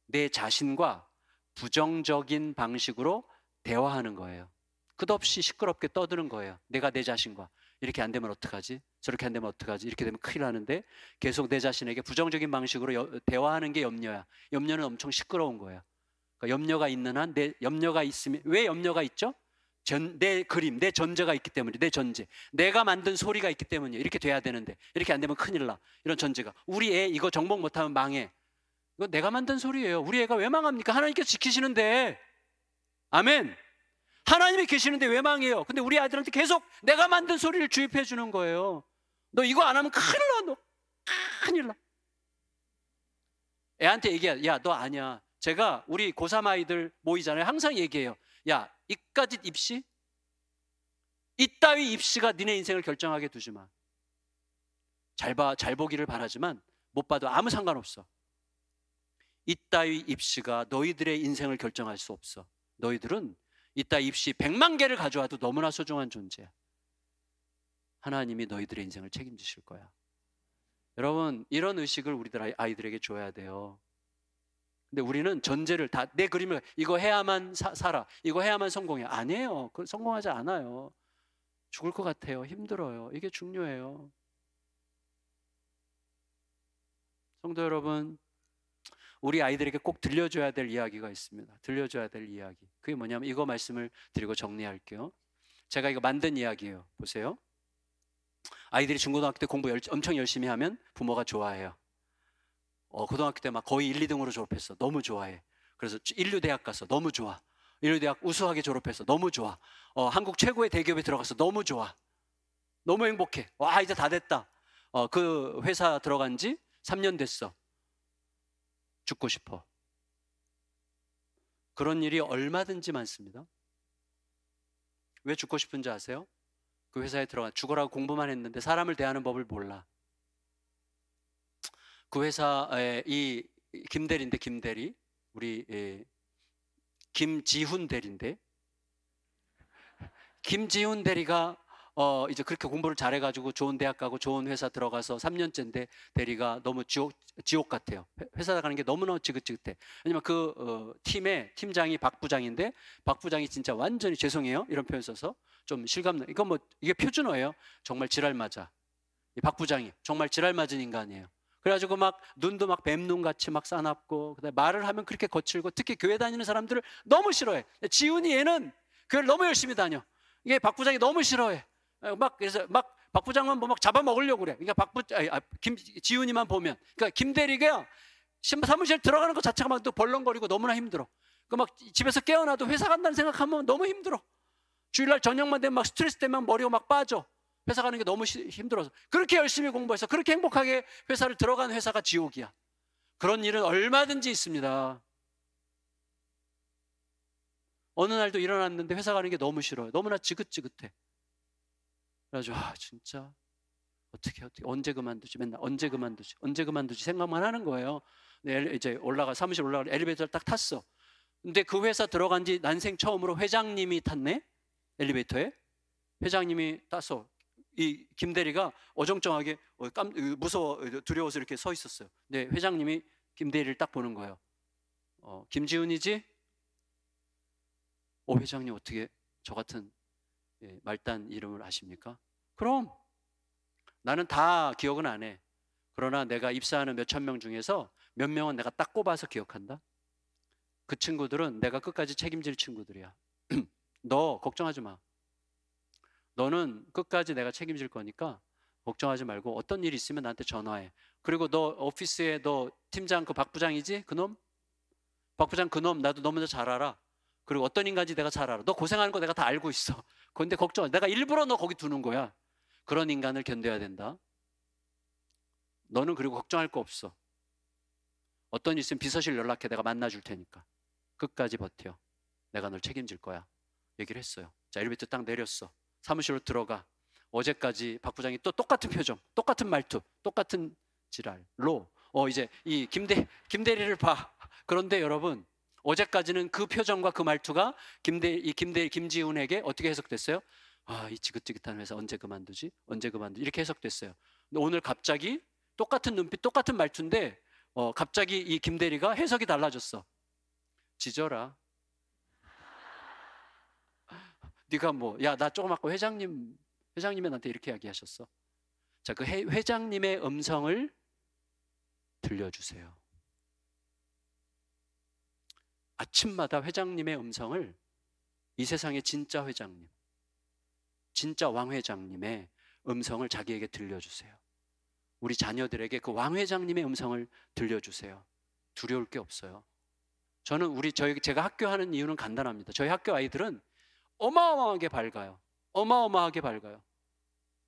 [SPEAKER 2] 내 자신과 부정적인 방식으로 대화하는 거예요. 끝없이 시끄럽게 떠드는 거예요. 내가 내 자신과. 이렇게 안 되면 어떡하지? 저렇게 안 되면 어떡하지? 이렇게 되면 큰일 나는데 계속 내 자신에게 부정적인 방식으로 대화하는 게 염려야. 염려는 엄청 시끄러운 거예요. 그러니까 염려가 있는 한, 내 염려가 있으면, 왜 염려가 있죠? 내 그림, 내 전제가 있기 때문에. 내 전제, 내가 만든 소리가 있기 때문이에요. 이렇게 돼야 되는데 이렇게 안 되면 큰일 나. 이런 전제가. 우리 애 이거 정복 못하면 망해. 이거 내가 만든 소리예요. 우리 애가 왜 망합니까? 하나님께서 지키시는데. 아멘. 하나님이 계시는데 왜 망해요? 근데 우리 아이들한테 계속 내가 만든 소리를 주입해 주는 거예요. 너 이거 안 하면 큰일 나. 너 큰일 나. 애한테 얘기해. 야, 너 아니야. 제가 우리 고3 아이들 모이잖아요. 항상 얘기해요. 야, 이까짓 입시? 이따위 입시가 니네 인생을 결정하게 두지 마. 잘 보기를 바라지만 못 봐도 아무 상관없어. 이따위 입시가 너희들의 인생을 결정할 수 없어. 너희들은 이따 입시 100만 개를 가져와도 너무나 소중한 존재야. 하나님이 너희들의 인생을 책임지실 거야. 여러분, 이런 의식을 우리들 아이들에게 줘야 돼요. 근데 우리는 전제를 다 내 그림을 이거 해야만 살아. 이거 해야만 성공해. 아니에요. 성공하지 않아요. 죽을 것 같아요. 힘들어요. 이게 중요해요. 성도 여러분, 우리 아이들에게 꼭 들려줘야 될 이야기가 있습니다. 들려줘야 될 이야기. 그게 뭐냐면 이거 말씀을 드리고 정리할게요. 제가 이거 만든 이야기예요. 보세요. 아이들이 중고등학교 때 공부 엄청 열심히 하면 부모가 좋아해요. 고등학교 때 막 거의 1, 2등으로 졸업했어. 너무 좋아해. 그래서 인류대학 가서 너무 좋아. 인류대학 우수하게 졸업해서 너무 좋아. 한국 최고의 대기업에 들어가서 너무 좋아. 너무 행복해. 와, 이제 다 됐다. 그 회사 들어간 지 3년 됐어. 죽고 싶어. 그런 일이 얼마든지 많습니다. 왜 죽고 싶은지 아세요? 그 회사에 들어가 죽으라고 공부만 했는데 사람을 대하는 법을 몰라. 그 회사에 이 김대리인데, 김대리, 우리 김지훈 대리인데, 김지훈 대리가 이제 그렇게 공부를 잘해가지고 좋은 대학 가고 좋은 회사 들어가서 3년째인데 대리가 너무 지옥 같아요. 회사 가는 게 너무너무 지긋지긋해. 왜냐면 그 팀의 팀장이 박 부장인데, 박 부장이 진짜 완전히 죄송해요 이런 표현 써서 좀 실감나. 이건 뭐 이게 표준어예요. 정말 지랄 맞아. 이 박 부장이 정말 지랄 맞은 인간이에요. 그래가지고 막 눈도 막 뱀눈 같이 막 싸납고, 그다음에 말을 하면 그렇게 거칠고, 특히 교회 다니는 사람들을 너무 싫어해. 지훈이 얘는 교회를 너무 열심히 다녀. 이게 박 부장이 너무 싫어해. 막 그래서 막 박 부장만 보면 막 잡아먹으려고 그래. 그러니까 김지훈이만 보면, 그러니까 김 대리가 사무실 들어가는 것 자체가 막 또 벌렁거리고 너무나 힘들어. 그 막 집에서 깨어나도 회사 간다는 생각하면 너무 힘들어. 주일날 저녁만 되면 막 스트레스 때문에 머리가 막 빠져. 회사 가는 게 너무 힘들어서. 그렇게 열심히 공부해서 그렇게 행복하게 회사를 들어간 회사가 지옥이야. 그런 일은 얼마든지 있습니다. 어느 날도 일어났는데 회사 가는 게 너무 싫어요. 너무나 지긋지긋해. 그래가지고 진짜 어떻게 언제 그만두지, 맨날 언제 그만두지 생각만 하는 거예요. 이제 사무실 올라가 엘리베이터를 딱 탔어. 근데 그 회사 들어간 지 난생 처음으로 회장님이 탔네. 엘리베이터에 회장님이 탔어. 이 김대리가 어정쩡하게 무서워 두려워서 이렇게 서 있었어요. 근데 회장님이 김대리를 딱 보는 거예요. 김지훈이지? 회장님 어떻게 저 같은 말단 이름을 아십니까? 그럼 나는 다 기억은 안 해. 그러나 내가 입사하는 몇천 명 중에서 몇 명은 내가 딱 꼽아서 기억한다. 그 친구들은 내가 끝까지 책임질 친구들이야. 너 걱정하지 마. 너는 끝까지 내가 책임질 거니까 걱정하지 말고 어떤 일 있으면 나한테 전화해. 그리고 너 오피스에 너 팀장 그 박 부장이지? 그놈? 박 부장 그놈 나도 너무나 잘 알아. 그리고 어떤 인간인지 내가 잘 알아. 너 고생하는 거 내가 다 알고 있어. 그런데 걱정, 내가 일부러 너 거기 두는 거야. 그런 인간을 견뎌야 된다. 너는 그리고 걱정할 거 없어. 어떤 일 있으면 비서실 연락해. 내가 만나줄 테니까. 끝까지 버텨. 내가 널 책임질 거야. 얘기를 했어요. 자, 엘리베이터 딱 내렸어. 사무실로 들어가. 어제까지 박 부장이 또 똑같은 표정, 똑같은 말투, 똑같은 지랄로 이제 이 김대리를 봐. 그런데 여러분, 어제까지는 그 표정과 그 말투가 김지훈에게 어떻게 해석됐어요? 이 지긋지긋한 회사 언제 그만두지? 이렇게 해석됐어요. 근데 오늘 갑자기 똑같은 눈빛, 똑같은 말투인데 갑자기 이 김대리가 해석이 달라졌어. 지져라. 네가 나 조금 아까 회장님이 나한테 이렇게 이야기하셨어. 자, 그 회장님의 음성을 들려주세요. 아침마다 회장님의 음성을, 이 세상의 진짜 회장님, 진짜 왕 회장님의 음성을 자기에게 들려주세요. 우리 자녀들에게 그 왕 회장님의 음성을 들려주세요. 두려울 게 없어요. 제가 학교 하는 이유는 간단합니다. 저희 학교 아이들은 어마어마하게 밝아요. 어마어마하게 밝아요.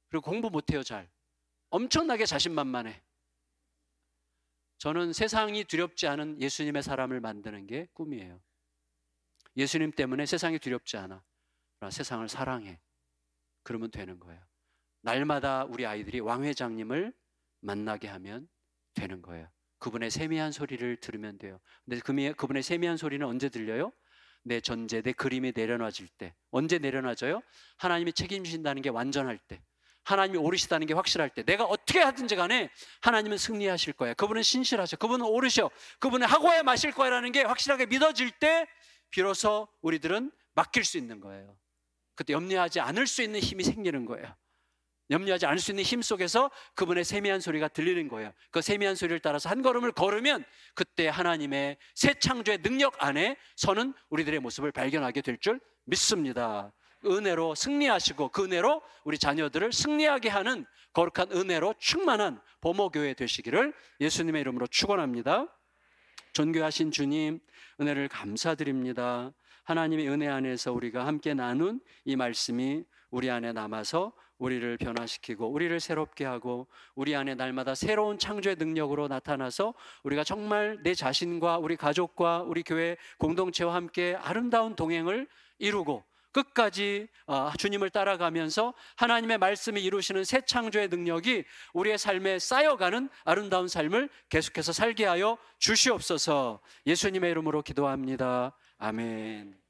[SPEAKER 2] 그리고 공부 못해요, 잘. 엄청나게 자신만만해. 저는 세상이 두렵지 않은 예수님의 사람을 만드는 게 꿈이에요. 예수님 때문에 세상이 두렵지 않아. 그러나 세상을 사랑해. 그러면 되는 거예요. 날마다 우리 아이들이 왕 회장님을 만나게 하면 되는 거예요. 그분의 세미한 소리를 들으면 돼요. 근데 그분의 세미한 소리는 언제 들려요? 내 전제, 내 그림이 내려놔질 때. 언제 내려놔져요? 하나님이 책임지신다는 게 완전할 때. 하나님이 오르시다는 게 확실할 때. 내가 어떻게 하든지 간에 하나님은 승리하실 거야. 그분은 신실하셔. 그분은 오르셔. 그분은 하고야 마실 거야라는 게 확실하게 믿어질 때 비로소 우리들은 맡길 수 있는 거예요. 그때 염려하지 않을 수 있는 힘이 생기는 거예요. 염려하지 않을 수 있는 힘 속에서 그분의 세미한 소리가 들리는 거예요. 그 세미한 소리를 따라서 한 걸음을 걸으면 그때 하나님의 새 창조의 능력 안에 서는 우리들의 모습을 발견하게 될 줄 믿습니다. 은혜로 승리하시고 그 은혜로 우리 자녀들을 승리하게 하는 거룩한 은혜로 충만한 보모교회 되시기를 예수님의 이름으로 축원합니다. 존귀하신 주님, 은혜를 감사드립니다. 하나님의 은혜 안에서 우리가 함께 나눈 이 말씀이 우리 안에 남아서 우리를 변화시키고 우리를 새롭게 하고 우리 안에 날마다 새로운 창조의 능력으로 나타나서 우리가 정말 내 자신과 우리 가족과 우리 교회 공동체와 함께 아름다운 동행을 이루고 끝까지 주님을 따라가면서 하나님의 말씀이 이루시는 새 창조의 능력이 우리의 삶에 쌓여가는 아름다운 삶을 계속해서 살게 하여 주시옵소서. 예수님의 이름으로 기도합니다. 아멘.